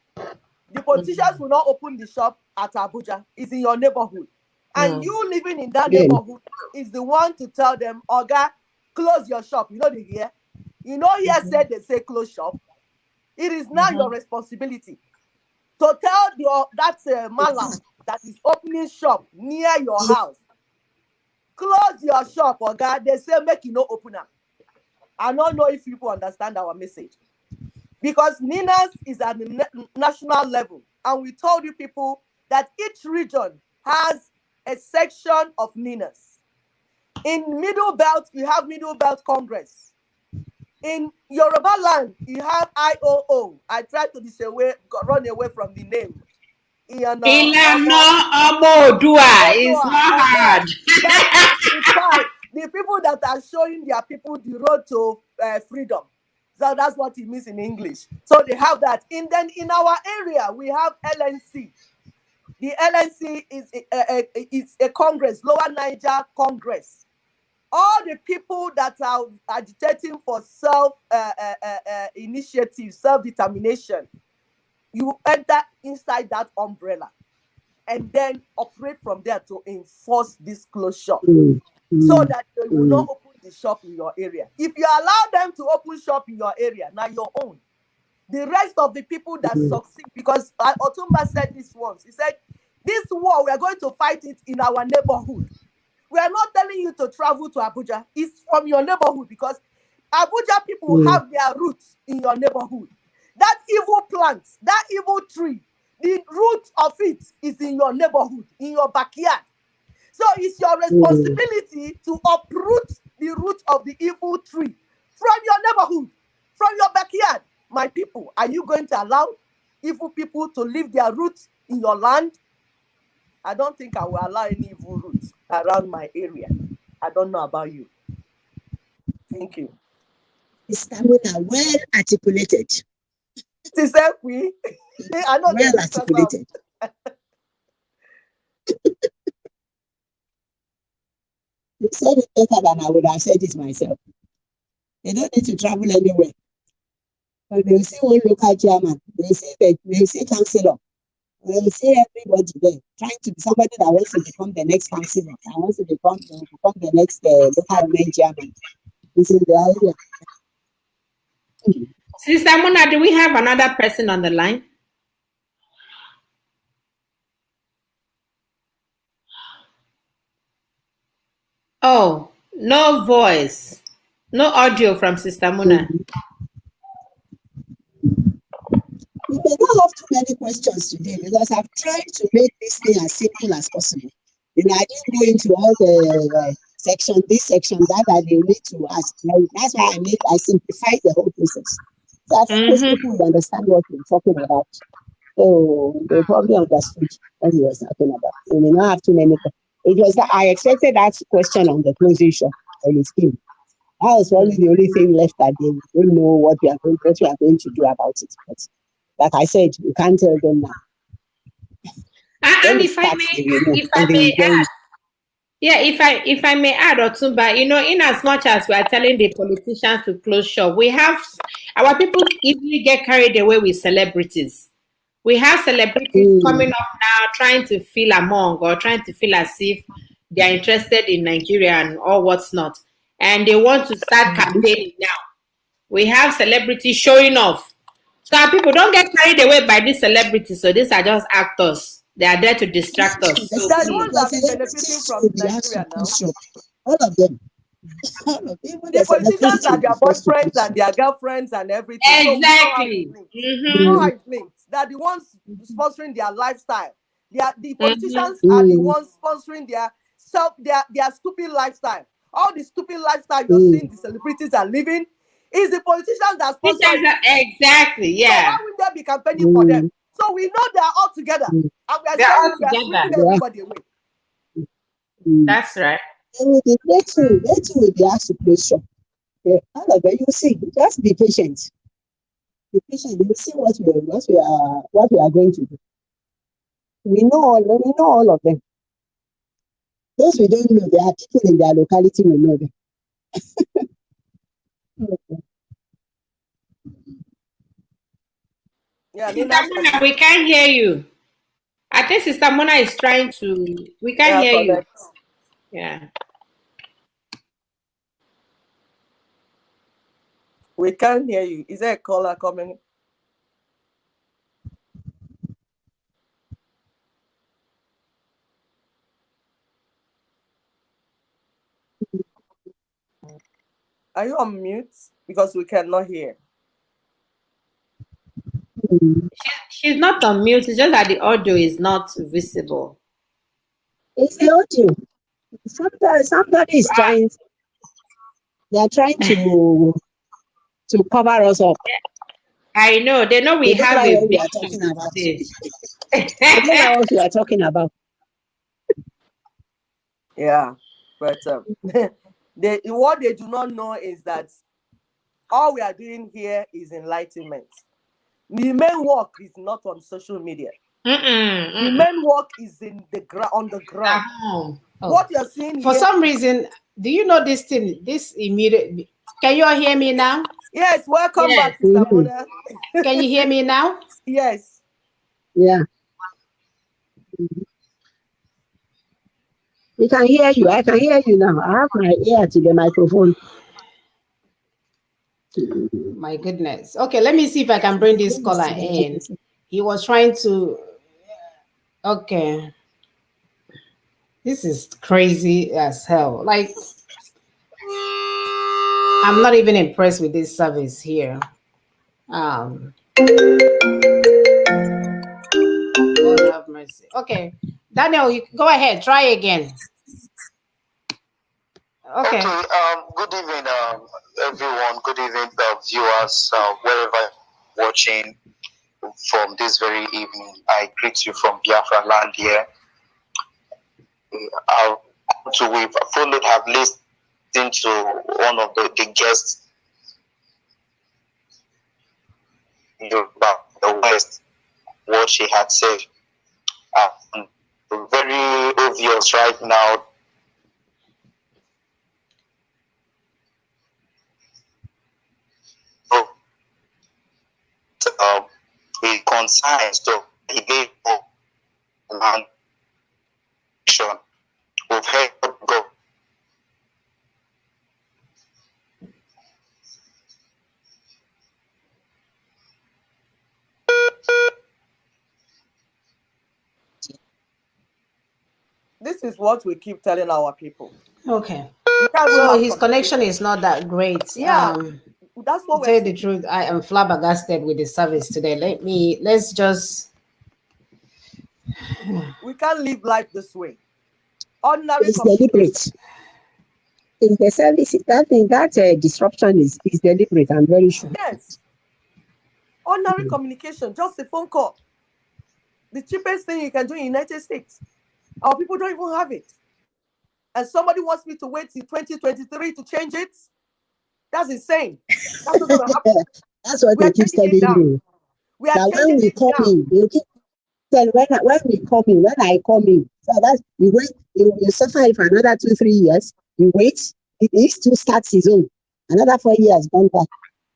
The politicians will not open the shop at Abuja. It's in your neighborhood. And you living in that neighborhood is the one to tell them, Oga, close your shop. You know the here? You know here said they say close shop. It is now your responsibility to tell that malam that is opening shop near your house, close your shop, Oga. They say make you no open up. I don't know if people understand our message. Because Ninas is at the national level. And we told you people that each region has a section of Ninas. In Middle Belt, you have Middle Belt Congress. In Yoruba land, you have IOO. I tried to run away from the name. Ilana Omodua is not hard. It's fine. The people that are showing their people the road to freedom. So that's what it means in English. So they have that. And then in our area, we have LNC. The LNC is a Congress, Lower Niger Congress. All the people that are agitating for self-initiative, self-determination, you enter inside that umbrella and then operate from there to enforce this closure so that they will not open the shop in your area. If you allow them to open shop in your area, now your own. The rest of the people that succeed, because Otumba said this once, he said, this war, we are going to fight it in our neighborhood. We are not telling you to travel to Abuja. It's from your neighborhood because Abuja people have their roots in your neighborhood. That evil plant, that evil tree, the root of it is in your neighborhood, in your backyard. So it's your responsibility to uproot the root of the evil tree from your neighborhood, from your backyard. My people, are you going to allow evil people to leave their roots in your land? I don't think I will allow any evil roots around my area. I don't know about you. Thank you. Stamina well articulated. I know well articulated. You said it better than I would have said it myself. They don't need to travel anywhere. So they'll see one local chairman, they'll see councillor, they'll see everybody there trying to be somebody that wants to become the next councillor, that wants to become the next local government chairman. It's in the area. Sister Mona, do we have another person on the line? Oh, no voice, no audio from Sister Mona. We may not have too many questions today because I've tried to make this thing as simple as possible. I didn't go into all the section, this section, that they need to ask. That's why I simplified the whole process. So I think most people will understand what we're talking about. So they probably understood what he was talking about. We may not have too many. It was that I expected that question on the closing shop and it came. That was probably the only thing left that they don't know what we are going to do about it. But like I said, you can't tell them now. And if I may add, Otumba, in as much as we are telling the politicians to close shop, we have our people easily get carried away with celebrities. We have celebrities coming up now trying to feel among or trying to feel as if they are interested in Nigeria and all what's not. And they want to start campaigning now. We have celebrities showing off. So our people don't get carried away by these celebrities. So these are just actors. They are there to distract us. So the ones that are benefiting from Nigeria now. All of them. The politicians are their boyfriends and their girlfriends and everything. Exactly. So you know how it links. They're the ones sponsoring their lifestyle. The politicians are the ones sponsoring their stupid lifestyle. All the stupid lifestyle you're seeing the celebrities are living It's the politicians that sponsor it. Exactly, yeah. So why would they be campaigning for them? So we know they are all together. And we are They're all saying we are together. sweeping everybody away. That's right. And with the let's will be asked to question. All of it, you see, just be patient. Be patient. You see what we are going to do. We know all of them. Those we don't know, there are people in their locality we know them. Yeah, Sister Mona, we can't hear you. I think Sister Mona is trying to. We can't hear you. Yeah. We can't hear you. Is there a caller coming? Are you on mute? Because we cannot hear. She's not on mute. It's just that the audio is not visible. It's the audio. Somebody is trying. They are trying to cover us up. I know. They know we have a we are talking about. I don't know what we are talking about. Yeah, but what they do not know is that all we are doing here is enlightenment. The main work is not on social media. The main work is in the on the ground. Oh. What you're seeing for here, some reason, do you know this thing? This immediate. Can you all hear me now? Yes, welcome back, Sister Mona. Can you hear me now? Yes. Yeah. We can hear you. I can hear you now. I have my ear to the microphone. My goodness. Okay, let me see if I can bring this caller in. He was trying to. Okay. This is crazy as hell. Like, I'm not even impressed with this service here. Lord have mercy. Okay, Daniel, you go ahead. Try again. Okay. Good evening, everyone. Good evening, viewers, wherever watching from this very evening. I greet you from Biafra land here. We've followed, have listened to one of the guests about the West, what she had said. Very obvious right now. With concerns to the nation, we've heard go. This is what we keep telling our people. Okay. So his connection is not that great. Yeah. That's what to tell you the truth, I am flabbergasted with the service today. Let's just. We can't live life this way. Ordinary. It's deliberate. In the service, that disruption is deliberate. I'm very sure. Yes. Ordinary communication, just a phone call. The cheapest thing you can do in the United States. Our people don't even have it. And somebody wants me to wait till 2023 to change it? That's insane. That's not going to happen. That's what they keep telling you. We are when we come in, they keep telling when I come in. So that's you wait, you suffer it for another 2-3 years. You wait, it needs to start his own. Another 4 years gone by.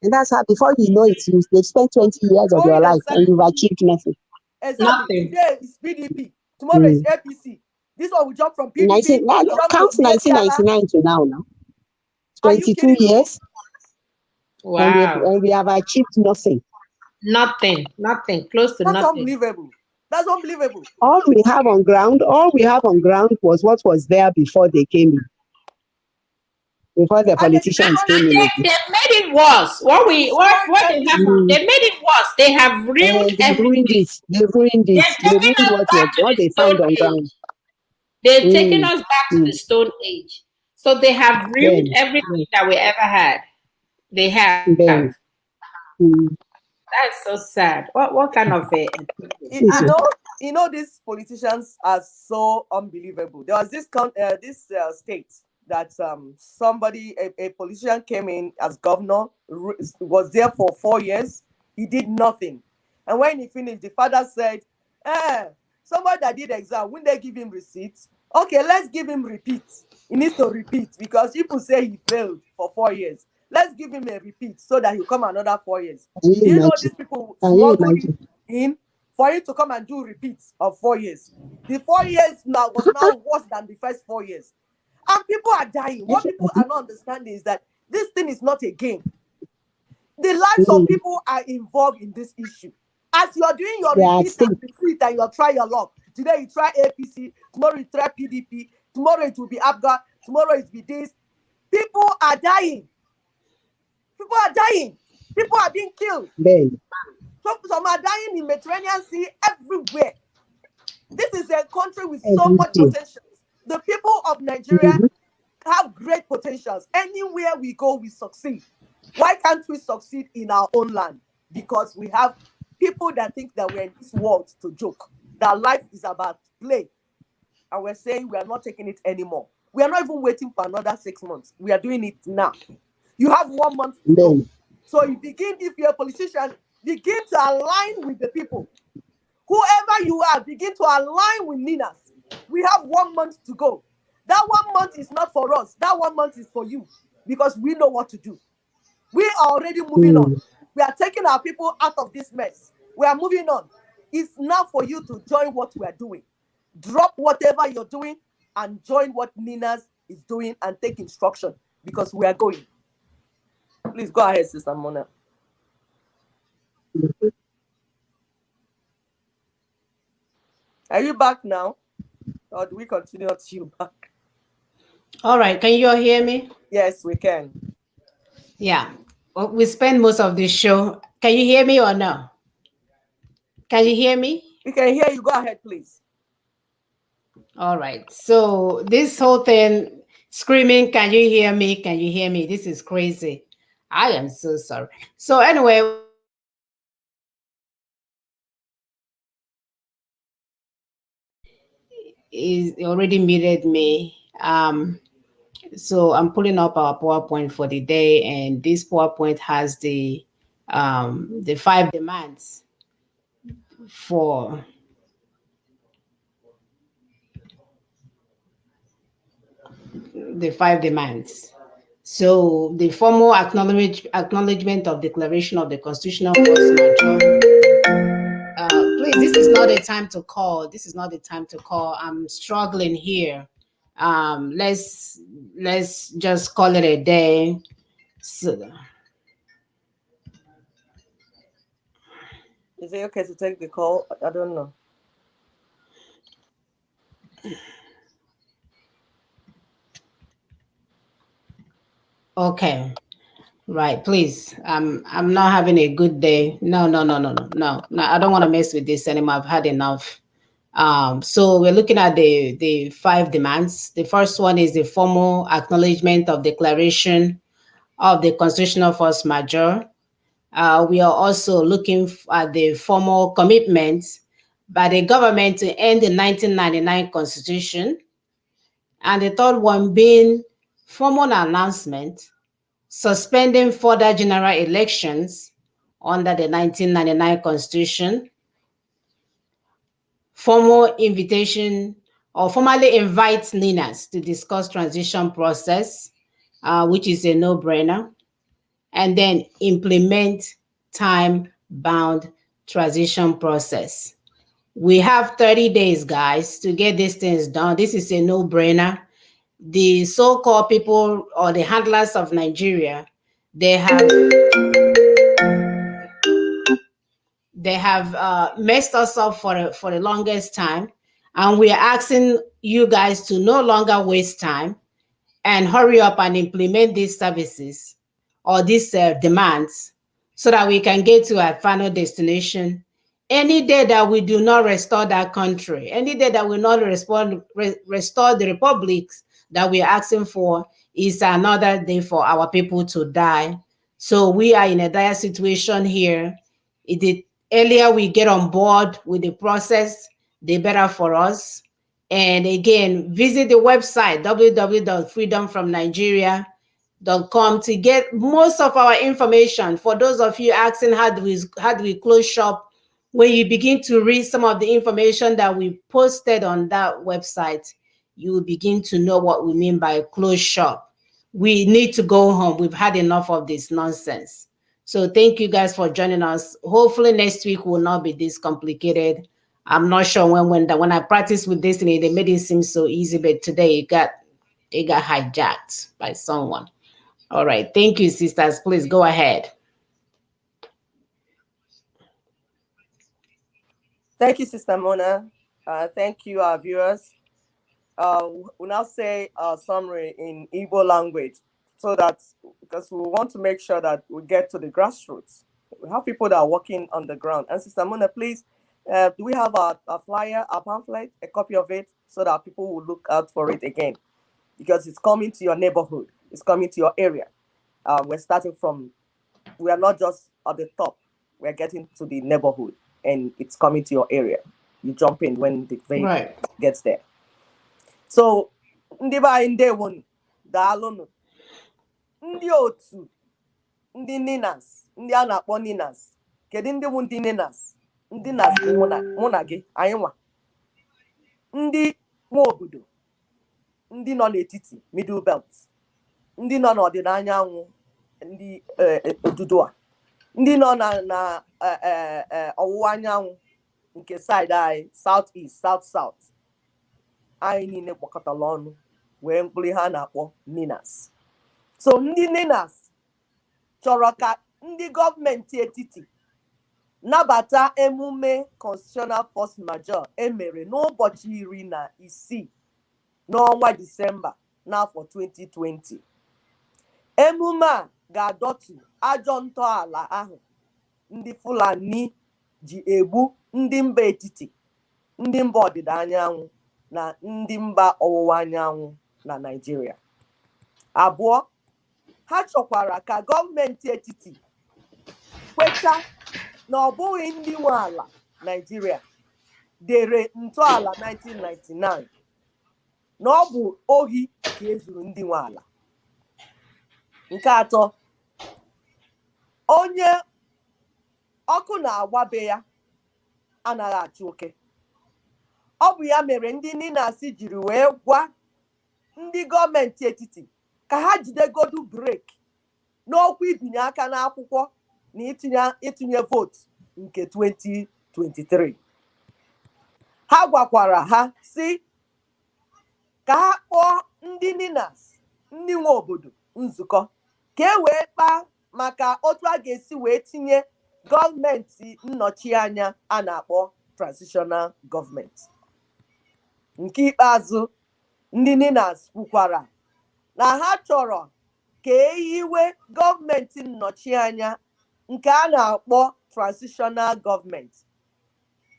And that's how before you know it, they've spent 20 years of your life and you've achieved nothing. Exactly. Nothing. Today is PDP. Tomorrow is APC. This one will jump from PDP. Count 1999 to now. 22 years. Wow. And we have achieved nothing. Nothing. Close to nothing. Unbelievable. That's unbelievable. All we have on ground was what was there before they came in. Before the politicians came in. They made it worse. What they have, they made it worse. They have ruined everything. They've ruined it. They've ruined what they found on ground. They've taken us back to the Stone Age. So they have ruined everything that we ever had. They have. Then, mm, That's so sad. What kind of a You yes, know, these politicians are so unbelievable. There was this state that somebody, a politician came in as governor, was there for 4 years. He did nothing, and when he finished, the father said, somebody that did exam, wouldn't they give him receipts? Okay, let's give him repeat. He needs to repeat because people say he failed for 4 years. Let's give him a repeat so that he'll come another 4 years. can you Do you know imagine? these people Can you smuggled imagine? in for him to come and do repeats of 4 years? The 4 years now was now worse than the first 4 years. And people are dying. What people are not understanding is that this thing is not a game. The lives of Mm, people are involved in this issue. As you're doing your they are at repeat stake. and repeat and you're trying your luck. Today you try APC, tomorrow you try PDP, tomorrow it will be ABGA, tomorrow it will be this. People are dying. People are dying. People are being killed. Then, Some are dying in Mediterranean Sea everywhere. This is a country with so much everything. potential. The people of Nigeria Mhm. have great potentials. Anywhere we go, we succeed. Why can't we succeed in our own land? Because we have people that think that we're in this world to joke, that life is about play. And we're saying we are not taking it anymore. We are not even waiting for another 6 months. We are doing it now. You have 1 month to go. Then, So you begin, if you're a politician, begin to align with the people. Whoever you are, begin to align with Ninas. We have 1 month to go. That 1 month is not for us. That 1 month is for you because we know what to do. We are already moving on. mm, We are taking our people out of this mess. We are moving on. It's now for you to join what we are doing. Drop whatever you're doing and join what Nina's is doing and take instruction because we are going. Please go ahead, Sister Mona. mhm. Are you back now? Or do we continue until you back? All right, can you all hear me? Yes, we can. Yeah. Well, we spend most of the show. Can you hear me or no? Can you hear me? We can hear you. Go ahead, please. All right. So this whole thing, screaming, can you hear me? Can you hear me? This is crazy. I am so sorry. So anyway, is already muted me. So I'm pulling up our PowerPoint for the day, and this PowerPoint has the 5 demands for the 5 demands. So the formal acknowledgement of declaration of the constitutional force majeure. Please, this is not a time to call. This is not the time to call. I'm struggling here. Let's just call it a day. So, Is it okay to take the call? I don't know. okay, right. Please, I'm not having a good day. No. I don't want to mess with this anymore. I've had enough. So we're looking at the 5 demands. The first one is the formal acknowledgement of declaration of the constitutional force majeure. We are also looking at the formal commitment by the government to end the 1999 Constitution. And the third one being formal announcement suspending further general elections under the 1999 Constitution. Formal invitation or formally invite leaners to discuss transition process, which is a no-brainer, and then implement time-bound transition process. We have 30 days, guys, to get these things done. This is a no-brainer. The so-called people or the handlers of Nigeria, they have messed us up for the longest time, and we are asking you guys to no longer waste time and hurry up and implement these services or these demands so that we can get to our final destination. Any day that we do not restore that country, any day that we not restore the republics that we're asking for, is another day for our people to die So we are in a dire situation here. The earlier we get on board with the process, the better for us. And again, visit the website www.freedomfromnigeria.com to get most of our information. For those of you asking how do we close shop, when you begin to read some of the information that we posted on that website, you will begin to know what we mean by close shop. We need to go home. We've had enough of this nonsense. So thank you guys for joining us. Hopefully next week will not be this complicated. I'm not sure when I practiced with Destiny, they made it seem so easy, but today it got hijacked by someone. All right. Thank you, sisters. Please go ahead. Thank you, Sister Mona. Thank you, our viewers. We'll now say a summary in Igbo language so that, because we want to make sure that we get to the grassroots. We have people that are working on the ground. And Sister Mona, please, do we have a flyer, a pamphlet, a copy of it, so that people will look out for it again? Because it's coming to your neighborhood. It's coming to your area. We're starting from, we are not just at the top. We're getting to the neighborhood, and it's coming to your area. You jump in when the vehicle gets there. So, ndị be anyị ndewonu, daalụnụ. Ndị otu, ndị ninas, ndị a na-akpọ ninas. Kedu ndị bụ ndị ninas? Ndị nas mụ na gị, anyị nwa. Ndị nwa obodo, ndị nọ n'etiti, middle belt. Ndị nọ n'ọdịda anyanwụ, ndị Oduduwa. Ndị nọ na ọwụwa anyanwụ nke side anyị, south east, south south. Anyị niile gbakọtara ọnụ wee mkpụrụ ha na-akpọ ninas. So ndị ninas chọrọ ka ndị gọọmenti etiti nabata emume constitutional force majeure emere n'ụbọchị 16 n'ọnwa Disemba n'afọ 2020. Emume a ga-adọtu ajọ ntọala ahụ ndị Fulani ji egbu ndị mba etiti, ndị mba ọdịda anyanwụ na ndị mba ọwụwa anyanwụ na Naịjirịa. Abụọ, ha chọkwara ka gọọmenti etiti kweta na ọ bụghị ndị nwe ala Naịjirịa dere ntọala 1999, na ọ bụ ohi ka ezuru ndị nwe ala. Nke atọ, onye ọkụ na-agbabe ya anaghị achụ oke. Ọ bụ ya mere ndị ninas jiri wee gwa ndị gọọmenti etiti ka ha jidegodu breki n'okwu ibinye aka n'akwụkwọ na itinye vootu nke 2023. Ha gwakwara ha si ka ha kpọọ ndị ninas, ndị nwe obodo nzukọ, ka e wee kpaa maka otu a ga-esi wee tinye gọọmenti nnọchianya a na-akpọ transitional gọọmenti. Nke ikpeazụ, ndị ninas kwukwara na ha chọrọ ka eyiwe gọọmenti nnọchianya nke a na-akpọ transitional gọọmenti,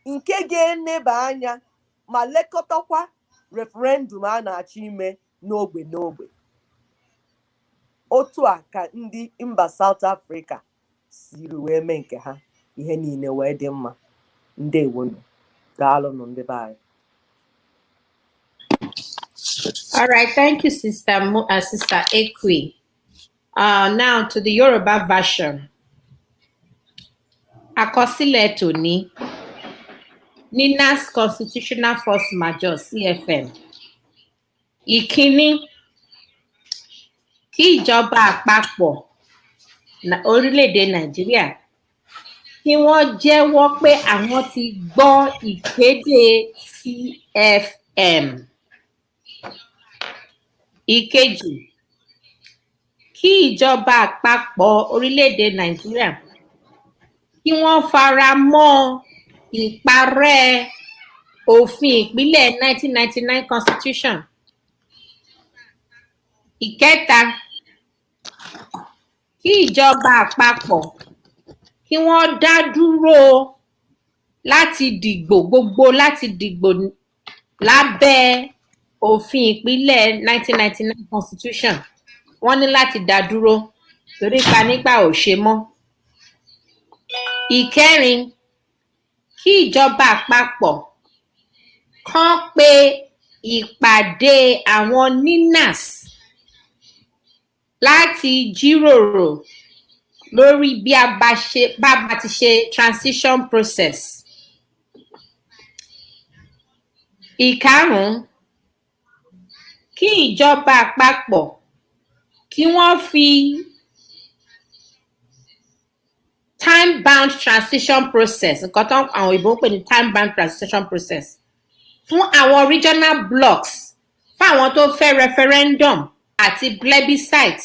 nke ga-eneba anya ma lekọtakwa referendum a na-achọ ime n'ogbe n'ogbe. Otu a ka ndị mba South Africa siri wee mee nke ha, ihe niile wee dị mma. Ndewonu, daalụnụ ndị be anyị. All right, thank you, Sister Ekwe. Now to the Yoruba version. Àkọsílẹ̀ tòní, Ninas Constitutional Force Majeure CFM. Ìkíní, kí ìjọba àpapọ̀ orílẹ̀-èdè Nàìjíríà kí wọ́n jẹ́wọ́ pé àwọn ti gbọ́ ìkéde CFM. Ìkejì, kí ìjọba àpapọ̀ orílẹ̀-èdè Nàìjíríà kí wọ́n fara mọ́ ìparẹ́ òfin ìpínlẹ̀ 1999 Constitution. Ìkẹta, kí ìjọba àpapọ̀ kí wọ́n dá dúró láti dìgbò lábẹ́ òfin ìpínlẹ̀ 1999 Constitution. Wọ́n ní láti dá dúró. torí ká nígbà ò ṣe mọ́. Ìkẹrin, kí ìjọba àpapọ̀ kán pe ìpàdé àwọn NINAS láti jíròrò lórí bí a bá ti ṣe transition process. Ìkarùn-ún, kí ìjọba àpapọ̀ kí wọ́n fi time-bound transition process, nǹkan tó àwọn òyìnbó ń pè ní time-bound transition process, fún àwọn regional blocks, fún àwọn tó fẹ́ referendum àti plebiscite,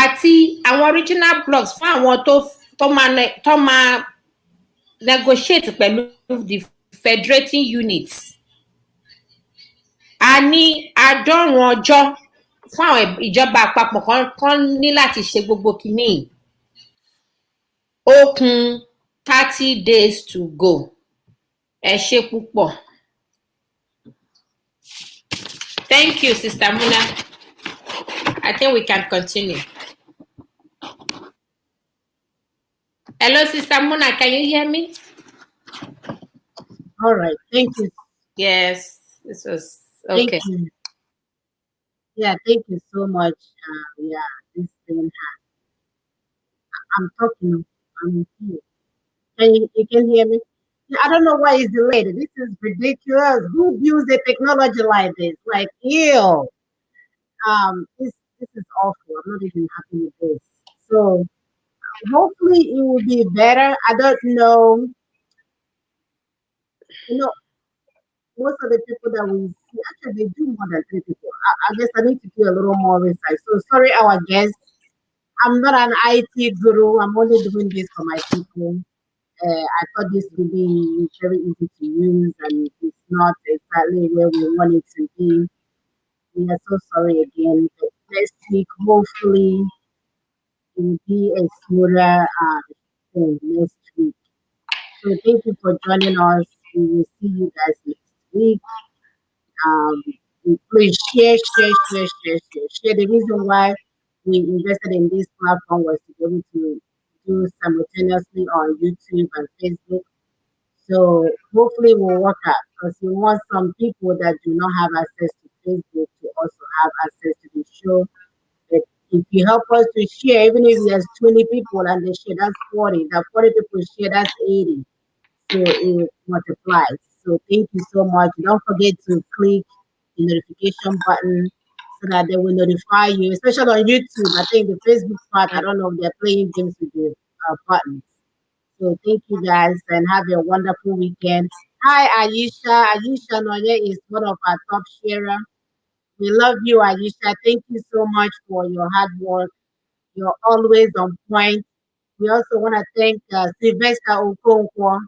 àti àwọn regional blocks fún àwọn tó máa negotiate pẹ̀lú the federating units. A ní 70 ọjọ́ fún àwọn ìjọba àpapọ̀ kan ní láti ṣe gbogbo kìíní. Ó kù 30 days to go. Ẹ ṣé púpọ̀. Thank you, Sister Muna. I think we can continue. Hello, Sister Muna, can you hear me? All right, thank you. Yes, this was okay. Thank you. Yeah, thank you so much. Yeah, this thing I'm talking. I'm here. You can hear me? I don't know why it's delayed. This is ridiculous. Who views the technology like this? Like, ew. This is awful. I'm not even happy with this. So hopefully it will be better. I don't know. You know, most of the people that we see, actually, they do more than 3 people. I guess I need to do a little more research. So sorry, our guests. I'm not an IT guru. I'm only doing this for my people. I thought this would be very easy to use, and it's not exactly where we want it to be. We are so sorry again. But next week, hopefully, it will be a smoother thing next week. So thank you for joining us. We will see you guys next week. Please share. The reason why we invested in this platform was to be able to do simultaneously on YouTube and Facebook. So hopefully we'll work out, because we want some people that do not have access to Facebook to also have access to the show. But if you help us to share, even if there's 20 people and they share, that's 40. That 40 people share, that's 80. So it multiplies. So thank you so much. Don't forget to click the notification button so that they will notify you, especially on YouTube. I think the Facebook part, I don't know if they're playing games with the buttons. So thank you guys, and have a wonderful weekend. Hi, Ayesha. Ayesha Noye is one of our top sharer. We love you, Ayesha. Thank you so much for your hard work. You're always on point. We also want to thank Sylvester Okonkwo.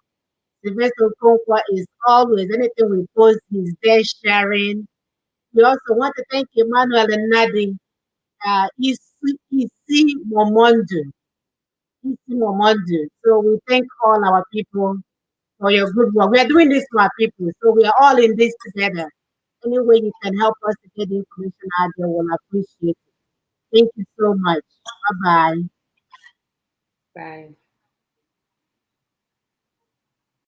Sylvester Okonkwo is always, anything we post, he's there sharing. We also want to thank Emmanuel and Nadi. Isi Momondu. So we thank all our people for your good work. We are doing this to our people, so we are all in this together. Any way you can help us to get the information out there, we'll appreciate it. Thank you so much. Bye-bye. Bye.